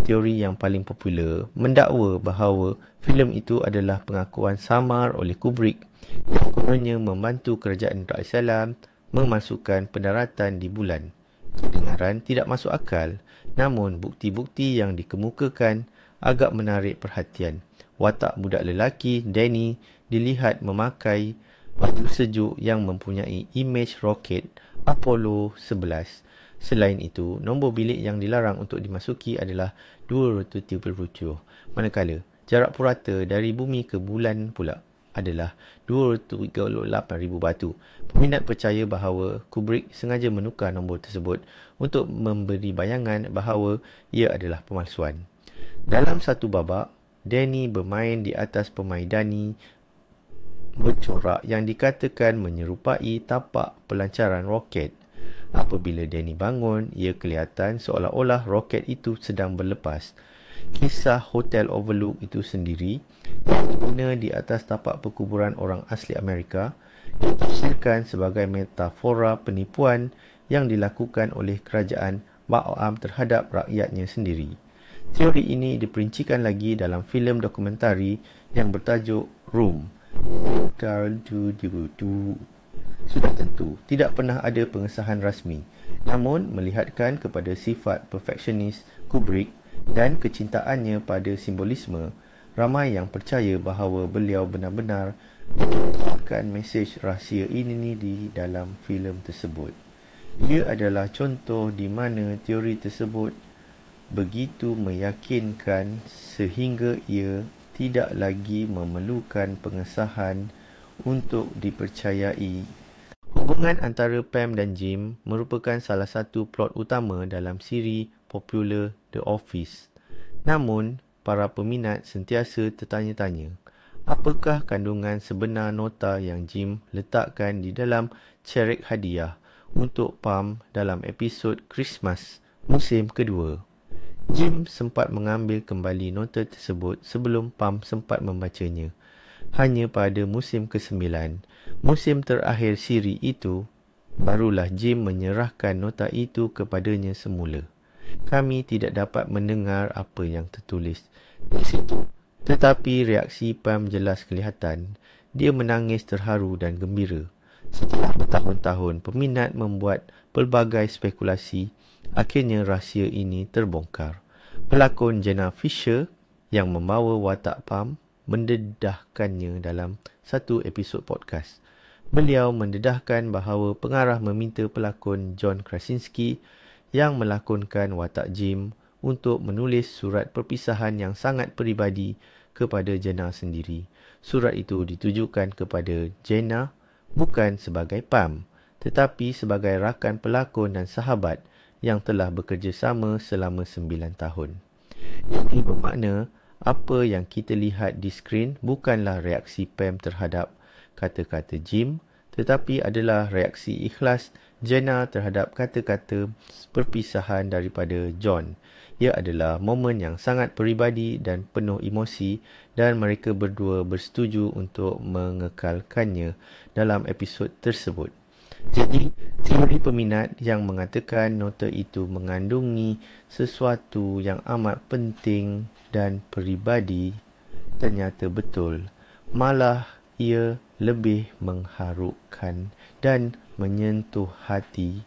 [SPEAKER 1] Teori yang paling popular mendakwa bahawa filem itu adalah pengakuan samar oleh Kubrick yang kononnya membantu kerajaan Darussalam memasukkan pendaratan di bulan. Kedengaran tidak masuk akal, namun bukti-bukti yang dikemukakan agak menarik perhatian. Watak budak lelaki, Danny, dilihat memakai baju sejuk yang mempunyai imej roket Apollo 11. Selain itu, nombor bilik yang dilarang untuk dimasuki adalah 237, manakala jarak purata dari bumi ke bulan pula adalah 238,000 batu. Peminat percaya bahawa Kubrick sengaja menukar nombor tersebut untuk memberi bayangan bahawa ia adalah pemalsuan. Dalam satu babak, Danny bermain di atas pemaidani bercorak yang dikatakan menyerupai tapak pelancaran roket. Apabila Danny bangun, ia kelihatan seolah-olah roket itu sedang berlepas. Kisah Hotel Overlook itu sendiri dibina di atas tapak perkuburan orang asli Amerika ditafsirkan sebagai metafora penipuan yang dilakukan oleh kerajaan Baam terhadap rakyatnya sendiri. Teori ini diperincikan lagi dalam filem dokumentari yang bertajuk Room. Sudah tentu tidak pernah ada pengesahan rasmi, namun melihatkan kepada sifat perfeksionis Kubrick dan kecintaannya pada simbolisme, ramai yang percaya bahawa beliau benar-benar menyuarakan mesej rahsia ini di dalam filem tersebut. Ia adalah contoh di mana teori tersebut begitu meyakinkan sehingga ia tidak lagi memerlukan pengesahan untuk dipercayai. Hubungan antara Pam dan Jim merupakan salah satu plot utama dalam siri popular The Office. Namun, para peminat sentiasa tertanya-tanya, apakah kandungan sebenar nota yang Jim letakkan di dalam cerek hadiah untuk Pam dalam episod Christmas musim kedua? Jim sempat mengambil kembali nota tersebut sebelum Pam sempat membacanya. Hanya pada musim ke-9, musim terakhir siri itu, barulah Jim menyerahkan nota itu kepadanya semula. Kami tidak dapat mendengar apa yang tertulis di situ, tetapi reaksi Pam jelas kelihatan. Dia menangis terharu dan gembira. Setelah bertahun-tahun peminat membuat pelbagai spekulasi, akhirnya rahsia ini terbongkar. Pelakon Jenna Fisher yang membawa watak Pam mendedahkannya dalam satu episod podcast. Beliau mendedahkan bahawa pengarah meminta pelakon John Krasinski yang melakonkan watak Jim untuk menulis surat perpisahan yang sangat peribadi kepada Jenna sendiri. Surat itu ditujukan kepada Jenna bukan sebagai Pam, tetapi sebagai rakan pelakon dan sahabat yang telah bekerjasama selama 9 tahun. Ini bermakna apa yang kita lihat di skrin bukanlah reaksi Pam terhadap kata-kata Jim, tetapi adalah reaksi ikhlas Jenna terhadap kata-kata perpisahan daripada John. Ia adalah momen yang sangat peribadi dan penuh emosi dan mereka berdua bersetuju untuk mengekalkannya dalam episod tersebut. Jadi, teori peminat yang mengatakan nota itu mengandungi sesuatu yang amat penting dan peribadi ternyata betul. Malah ia lebih mengharukan dan menyentuh hati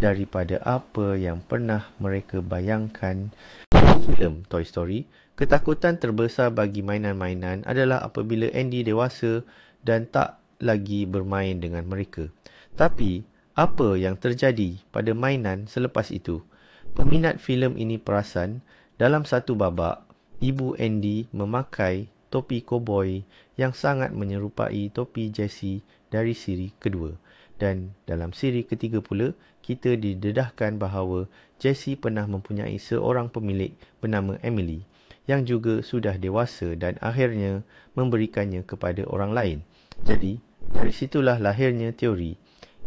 [SPEAKER 1] daripada apa yang pernah mereka bayangkan. Filem Toy Story, ketakutan terbesar bagi mainan-mainan adalah apabila Andy dewasa dan tak lagi bermain dengan mereka. Tapi, apa yang terjadi pada mainan selepas itu? Peminat filem ini perasan, dalam satu babak, Ibu Andy memakai topi koboi yang sangat menyerupai topi Jessie dari siri kedua. Dan dalam siri ketiga pula, kita didedahkan bahawa Jessie pernah mempunyai seorang pemilik bernama Emily yang juga sudah dewasa dan akhirnya memberikannya kepada orang lain. Jadi, dari situlah lahirnya teori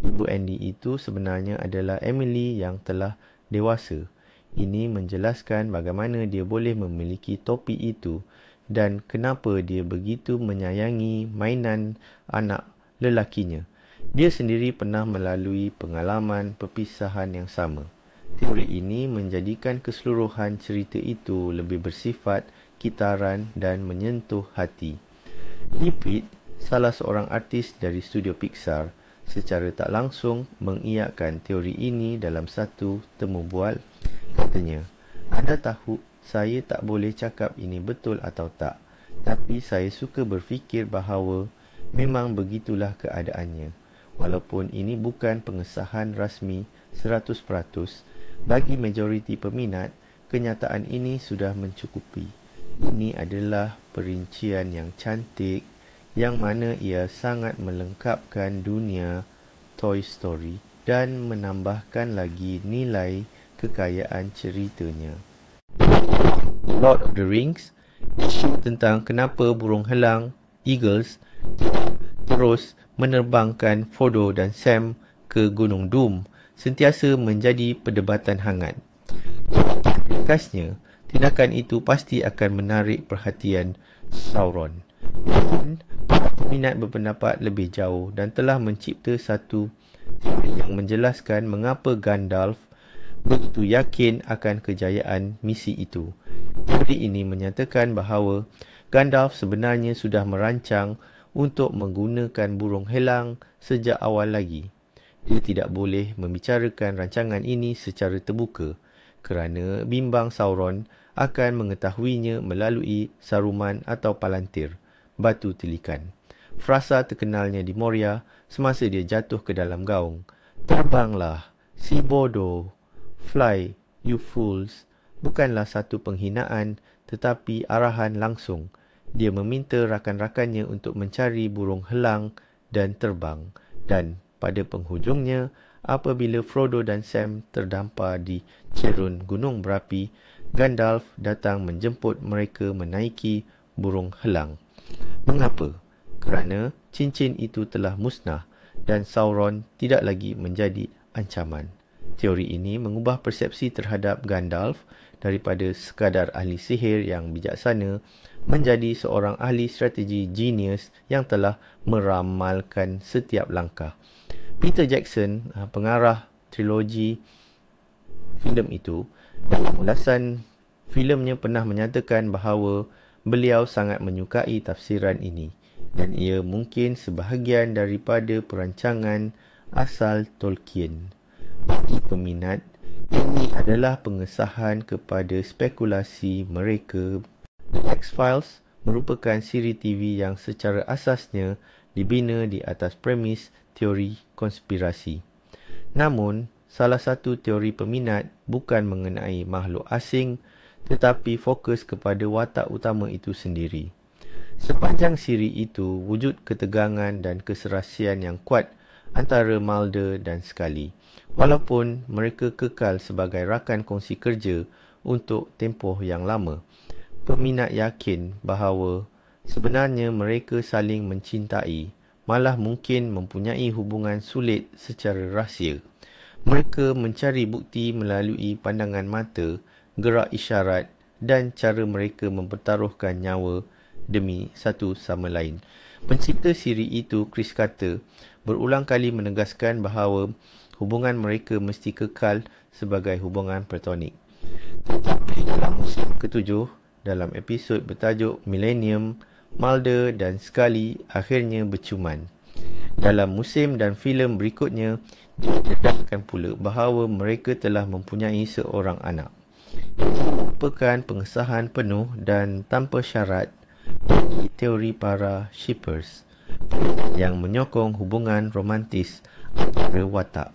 [SPEAKER 1] Ibu Andy itu sebenarnya adalah Emily yang telah dewasa. Ini menjelaskan bagaimana dia boleh memiliki topi itu dan kenapa dia begitu menyayangi mainan anak lelakinya. Dia sendiri pernah melalui pengalaman perpisahan yang sama. Teori ini menjadikan keseluruhan cerita itu lebih bersifat kitaran dan menyentuh hati. Lipit, salah seorang artis dari studio Pixar, secara tak langsung mengiyakan teori ini dalam satu temu bual. Katanya, anda tahu saya tak boleh cakap ini betul atau tak, tapi saya suka berfikir bahawa memang begitulah keadaannya. Walaupun ini bukan pengesahan rasmi 100%, bagi majoriti peminat, kenyataan ini sudah mencukupi. Ini adalah perincian yang cantik yang mana ia sangat melengkapkan dunia Toy Story dan menambahkan lagi nilai kekayaan ceritanya. Lord of the Rings, isu tentang kenapa burung helang, eagles, terus menerbangkan Frodo dan Sam ke Gunung Doom, sentiasa menjadi perdebatan hangat. Khasnya, tindakan itu pasti akan menarik perhatian Sauron. Peminat berpendapat lebih jauh dan telah mencipta satu teori yang menjelaskan mengapa Gandalf begitu yakin akan kejayaan misi itu. Teori ini menyatakan bahawa Gandalf sebenarnya sudah merancang untuk menggunakan burung helang sejak awal lagi. Dia tidak boleh membicarakan rancangan ini secara terbuka kerana bimbang Sauron akan mengetahuinya melalui saruman atau palantir, batu tilikan. Frasa terkenalnya di Moria semasa dia jatuh ke dalam gaung. Terbanglah, si bodoh. Fly, you fools. Bukanlah satu penghinaan tetapi arahan langsung. Dia meminta rakan-rakannya untuk mencari burung helang dan terbang. Dan pada penghujungnya, apabila Frodo dan Sam terdampar di cerun gunung berapi, Gandalf datang menjemput mereka menaiki burung helang. Mengapa? Kerana cincin itu telah musnah dan Sauron tidak lagi menjadi ancaman. Teori ini mengubah persepsi terhadap Gandalf daripada sekadar ahli sihir yang bijaksana menjadi seorang ahli strategi genius yang telah meramalkan setiap langkah. Peter Jackson, pengarah trilogi filem itu, dalam ulasan filemnya pernah menyatakan bahawa beliau sangat menyukai tafsiran ini dan ia mungkin sebahagian daripada perancangan asal Tolkien. Bagi peminat, ini adalah pengesahan kepada spekulasi mereka. The X-Files merupakan siri TV yang secara asasnya dibina di atas premis teori konspirasi. Namun, salah satu teori peminat bukan mengenai makhluk asing tetapi fokus kepada watak utama itu sendiri. Sepanjang siri itu, wujud ketegangan dan keserasian yang kuat antara Mulder dan Scully. Walaupun mereka kekal sebagai rakan kongsi kerja untuk tempoh yang lama, peminat yakin bahawa sebenarnya mereka saling mencintai, malah mungkin mempunyai hubungan sulit secara rahsia. Mereka mencari bukti melalui pandangan mata, gerak isyarat dan cara mereka mempertaruhkan nyawa demi satu sama lain. Pencipta siri itu, Chris Carter, berulang kali menegaskan bahawa hubungan mereka mesti kekal sebagai hubungan platonik. Tetapi dalam musim ke-7, dalam episod bertajuk Millennium, Mulder dan Scully akhirnya berciuman. Dalam musim dan filem berikutnya, didedahkan pula bahawa mereka telah mempunyai seorang anak. Ini merupakan pengesahan penuh dan tanpa syarat dari teori para shippers yang menyokong hubungan romantis antara watak.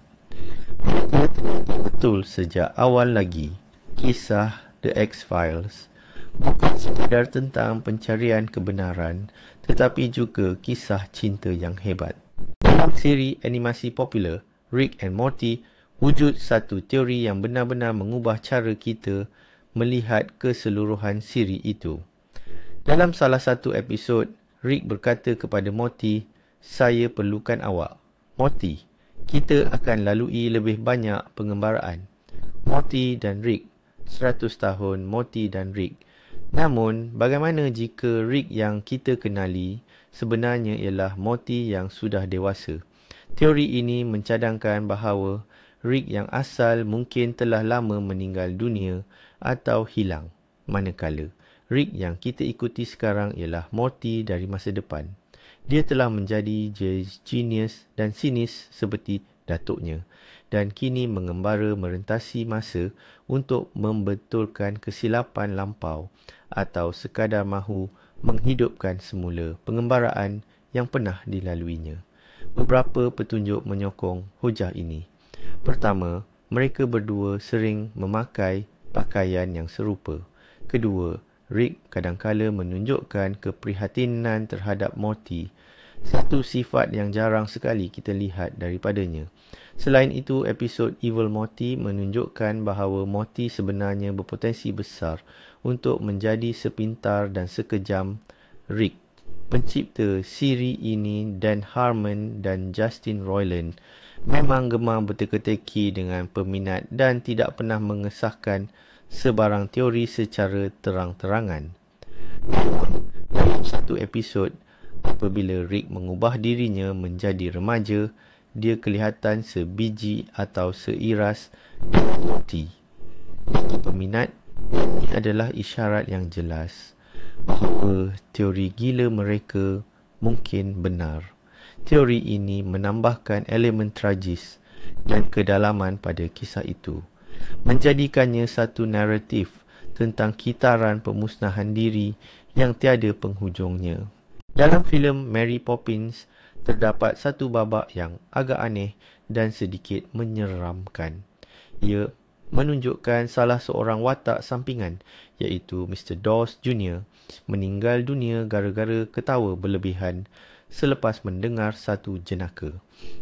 [SPEAKER 1] Betul sejak awal lagi, kisah The X-Files bukan sekadar tentang pencarian kebenaran tetapi juga kisah cinta yang hebat. Dalam siri animasi popular Rick and Morty, wujud satu teori yang benar-benar mengubah cara kita melihat keseluruhan siri itu. Dalam salah satu episod, Rick berkata kepada Morty, "Saya perlukan awak." "Morty, kita akan lalui lebih banyak pengembaraan." Morty dan Rick, 100 tahun Morty dan Rick. Namun, bagaimana jika Rick yang kita kenali sebenarnya ialah Morty yang sudah dewasa? Teori ini mencadangkan bahawa Rick yang asal mungkin telah lama meninggal dunia atau hilang, manakala Rick yang kita ikuti sekarang ialah Morty dari masa depan. Dia telah menjadi genius dan sinis seperti datuknya dan kini mengembara merentasi masa untuk membetulkan kesilapan lampau atau sekadar mahu menghidupkan semula pengembaraan yang pernah dilaluinya. Beberapa petunjuk menyokong hujah ini. Pertama, mereka berdua sering memakai pakaian yang serupa. Kedua, Rick kadangkala menunjukkan keprihatinan terhadap Morty, satu sifat yang jarang sekali kita lihat daripadanya. Selain itu, episod Evil Morty menunjukkan bahawa Morty sebenarnya berpotensi besar untuk menjadi sepintar dan sekejam Rick. Pencipta siri ini Dan Harmon dan Justin Roiland memang gemar berteka-teki dengan peminat dan tidak pernah mengesahkan sebarang teori secara terang-terangan. Dalam satu episod, apabila Rick mengubah dirinya menjadi remaja, dia kelihatan sebiji atau seiras dengan Morty. Bagi peminat, ini adalah isyarat yang jelas bahawa teori gila mereka mungkin benar. Teori ini menambahkan elemen tragis dan kedalaman pada kisah itu, menjadikannya satu naratif tentang kitaran pemusnahan diri yang tiada penghujungnya. Dalam filem Mary Poppins, terdapat satu babak yang agak aneh dan sedikit menyeramkan. Ia menunjukkan salah seorang watak sampingan, iaitu Mr. Dawes Jr. meninggal dunia gara-gara ketawa berlebihan selepas mendengar satu jenaka.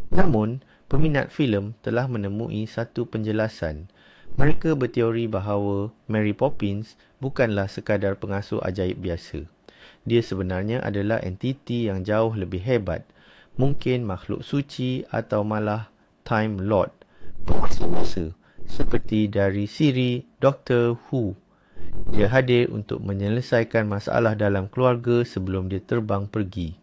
[SPEAKER 1] Namun, peminat filem telah menemui satu penjelasan. Mereka berteori bahawa Mary Poppins bukanlah sekadar pengasuh ajaib biasa. Dia sebenarnya adalah entiti yang jauh lebih hebat, mungkin makhluk suci atau malah Time Lord, penguasa masa, seperti dari siri Doctor Who. Dia hadir untuk menyelesaikan masalah dalam keluarga sebelum dia terbang pergi.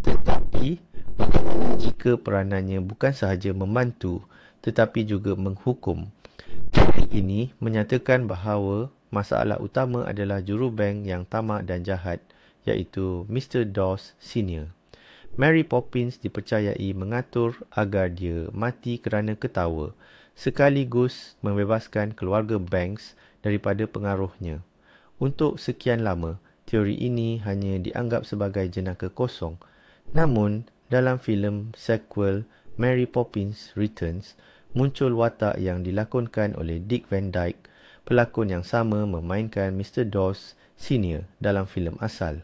[SPEAKER 1] Tetapi, bagaimana jika peranannya bukan sahaja membantu, tetapi juga menghukum? Teori ini menyatakan bahawa masalah utama adalah jurubeng yang tamak dan jahat, iaitu Mr. Dawes Sr. Mary Poppins dipercayai mengatur agar dia mati kerana ketawa, sekaligus membebaskan keluarga Banks daripada pengaruhnya. Untuk sekian lama, teori ini hanya dianggap sebagai jenaka kosong. Namun, dalam filem sequel Mary Poppins Returns, muncul watak yang dilakonkan oleh Dick Van Dyke. Pelakon yang sama memainkan Mr. Dawes Sr. dalam filem asal.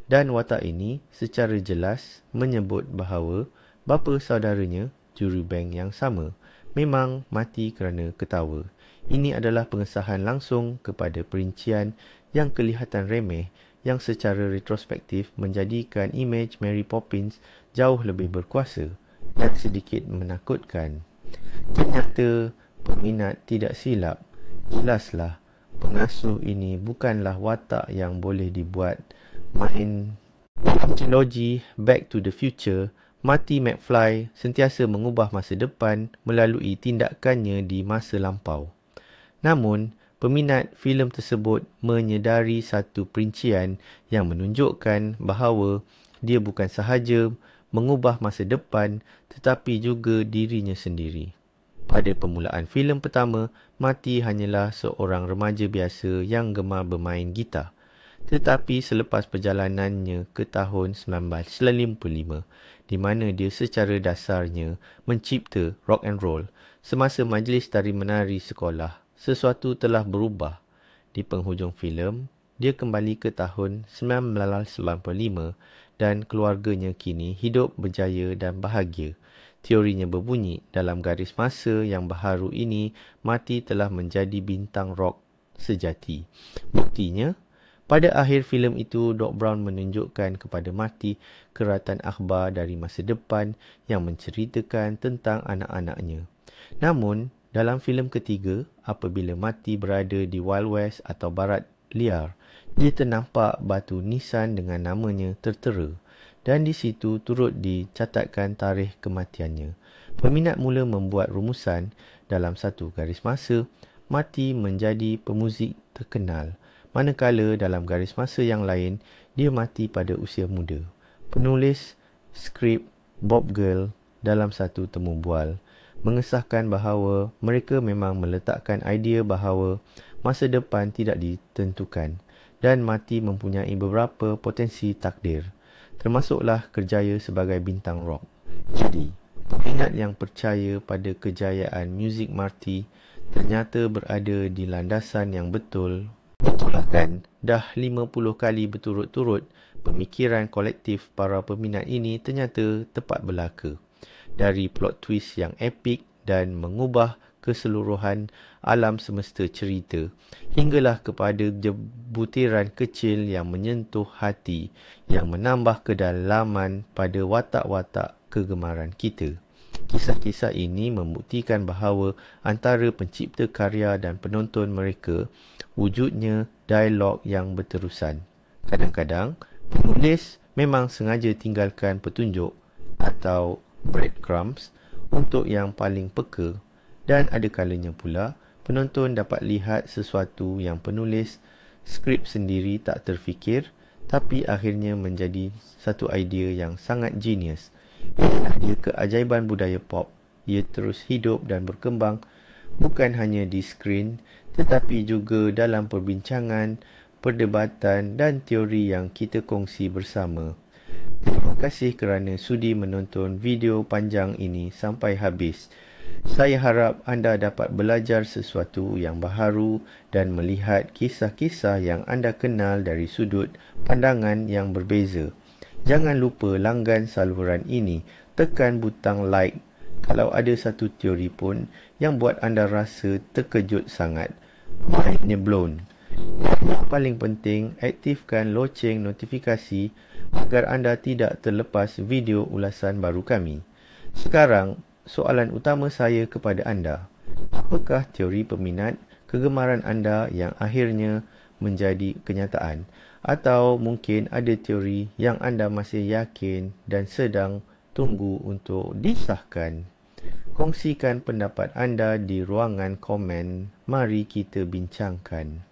[SPEAKER 1] Dan watak ini secara jelas menyebut bahawa bapa saudaranya, jurubeng yang sama, memang mati kerana ketawa. Ini adalah pengesahan langsung kepada perincian yang kelihatan remeh yang secara retrospektif menjadikan imej Mary Poppins jauh lebih berkuasa dan sedikit menakutkan. Ternyata peminat tidak silap. Jelaslah, pengasuh ini bukanlah watak yang boleh dibuat main. Dalam trilogi Back to the Future, Marty McFly sentiasa mengubah masa depan melalui tindakannya di masa lampau. Namun, peminat filem tersebut menyedari satu perincian yang menunjukkan bahawa dia bukan sahaja mengubah masa depan tetapi juga dirinya sendiri. Pada permulaan filem pertama, Marty hanyalah seorang remaja biasa yang gemar bermain gitar. Tetapi selepas perjalanannya ke tahun 1955, di mana dia secara dasarnya mencipta rock and roll, semasa majlis tari-menari sekolah, sesuatu telah berubah. Di penghujung filem, dia kembali ke tahun 1995 dan keluarganya kini hidup berjaya dan bahagia. Teorinya berbunyi, dalam garis masa yang baharu ini, Marty telah menjadi bintang rock sejati. Buktinya, pada akhir filem itu, Doc Brown menunjukkan kepada Marty keratan akhbar dari masa depan yang menceritakan tentang anak-anaknya. Namun, dalam filem ketiga, apabila Marty berada di Wild West atau Barat Liar, dia ternampak batu nisan dengan namanya tertera dan di situ turut dicatatkan tarikh kematiannya. Peminat mula membuat rumusan dalam satu garis masa, Marty menjadi pemuzik terkenal. Manakala dalam garis masa yang lain, dia mati pada usia muda. Penulis skrip Bob Girl dalam satu temu bual mengesahkan bahawa mereka memang meletakkan idea bahawa masa depan tidak ditentukan dan Marty mempunyai beberapa potensi takdir, termasuklah kerjaya sebagai bintang rock. Jadi, peminat yang percaya pada kejayaan muzik Marty ternyata berada di landasan yang betul. Betul lah kan? Dah 50 kali berturut-turut, pemikiran kolektif para peminat ini ternyata tepat belaka. Dari plot twist yang epik dan mengubah keseluruhan alam semesta cerita, hinggalah kepada butiran kecil yang menyentuh hati, yang menambah kedalaman pada watak-watak kegemaran kita. Kisah-kisah ini membuktikan bahawa antara pencipta karya dan penonton mereka, wujudnya dialog yang berterusan. Kadang-kadang, penulis memang sengaja tinggalkan petunjuk atau breadcrumbs untuk yang paling peka, dan ada kalanya pula penonton dapat lihat sesuatu yang penulis skrip sendiri tak terfikir, tapi akhirnya menjadi satu idea yang sangat genius. Inilah dia keajaiban budaya pop. Ia terus hidup dan berkembang bukan hanya di skrin, tetapi juga dalam perbincangan, perdebatan dan teori yang kita kongsi bersama. Terima kasih kerana sudi menonton video panjang ini sampai habis. Saya harap anda dapat belajar sesuatu yang baharu dan melihat kisah-kisah yang anda kenal dari sudut pandangan yang berbeza. Jangan lupa langgan saluran ini, tekan butang like kalau ada satu teori pun yang buat anda rasa terkejut sangat. Mindnya blown. Yang paling penting, aktifkan loceng notifikasi agar anda tidak terlepas video ulasan baru kami. Sekarang, soalan utama saya kepada anda. Apakah teori peminat kegemaran anda yang akhirnya menjadi kenyataan? Atau mungkin ada teori yang anda masih yakin dan sedang tunggu untuk disahkan? Kongsikan pendapat anda di ruangan komen. Mari kita bincangkan.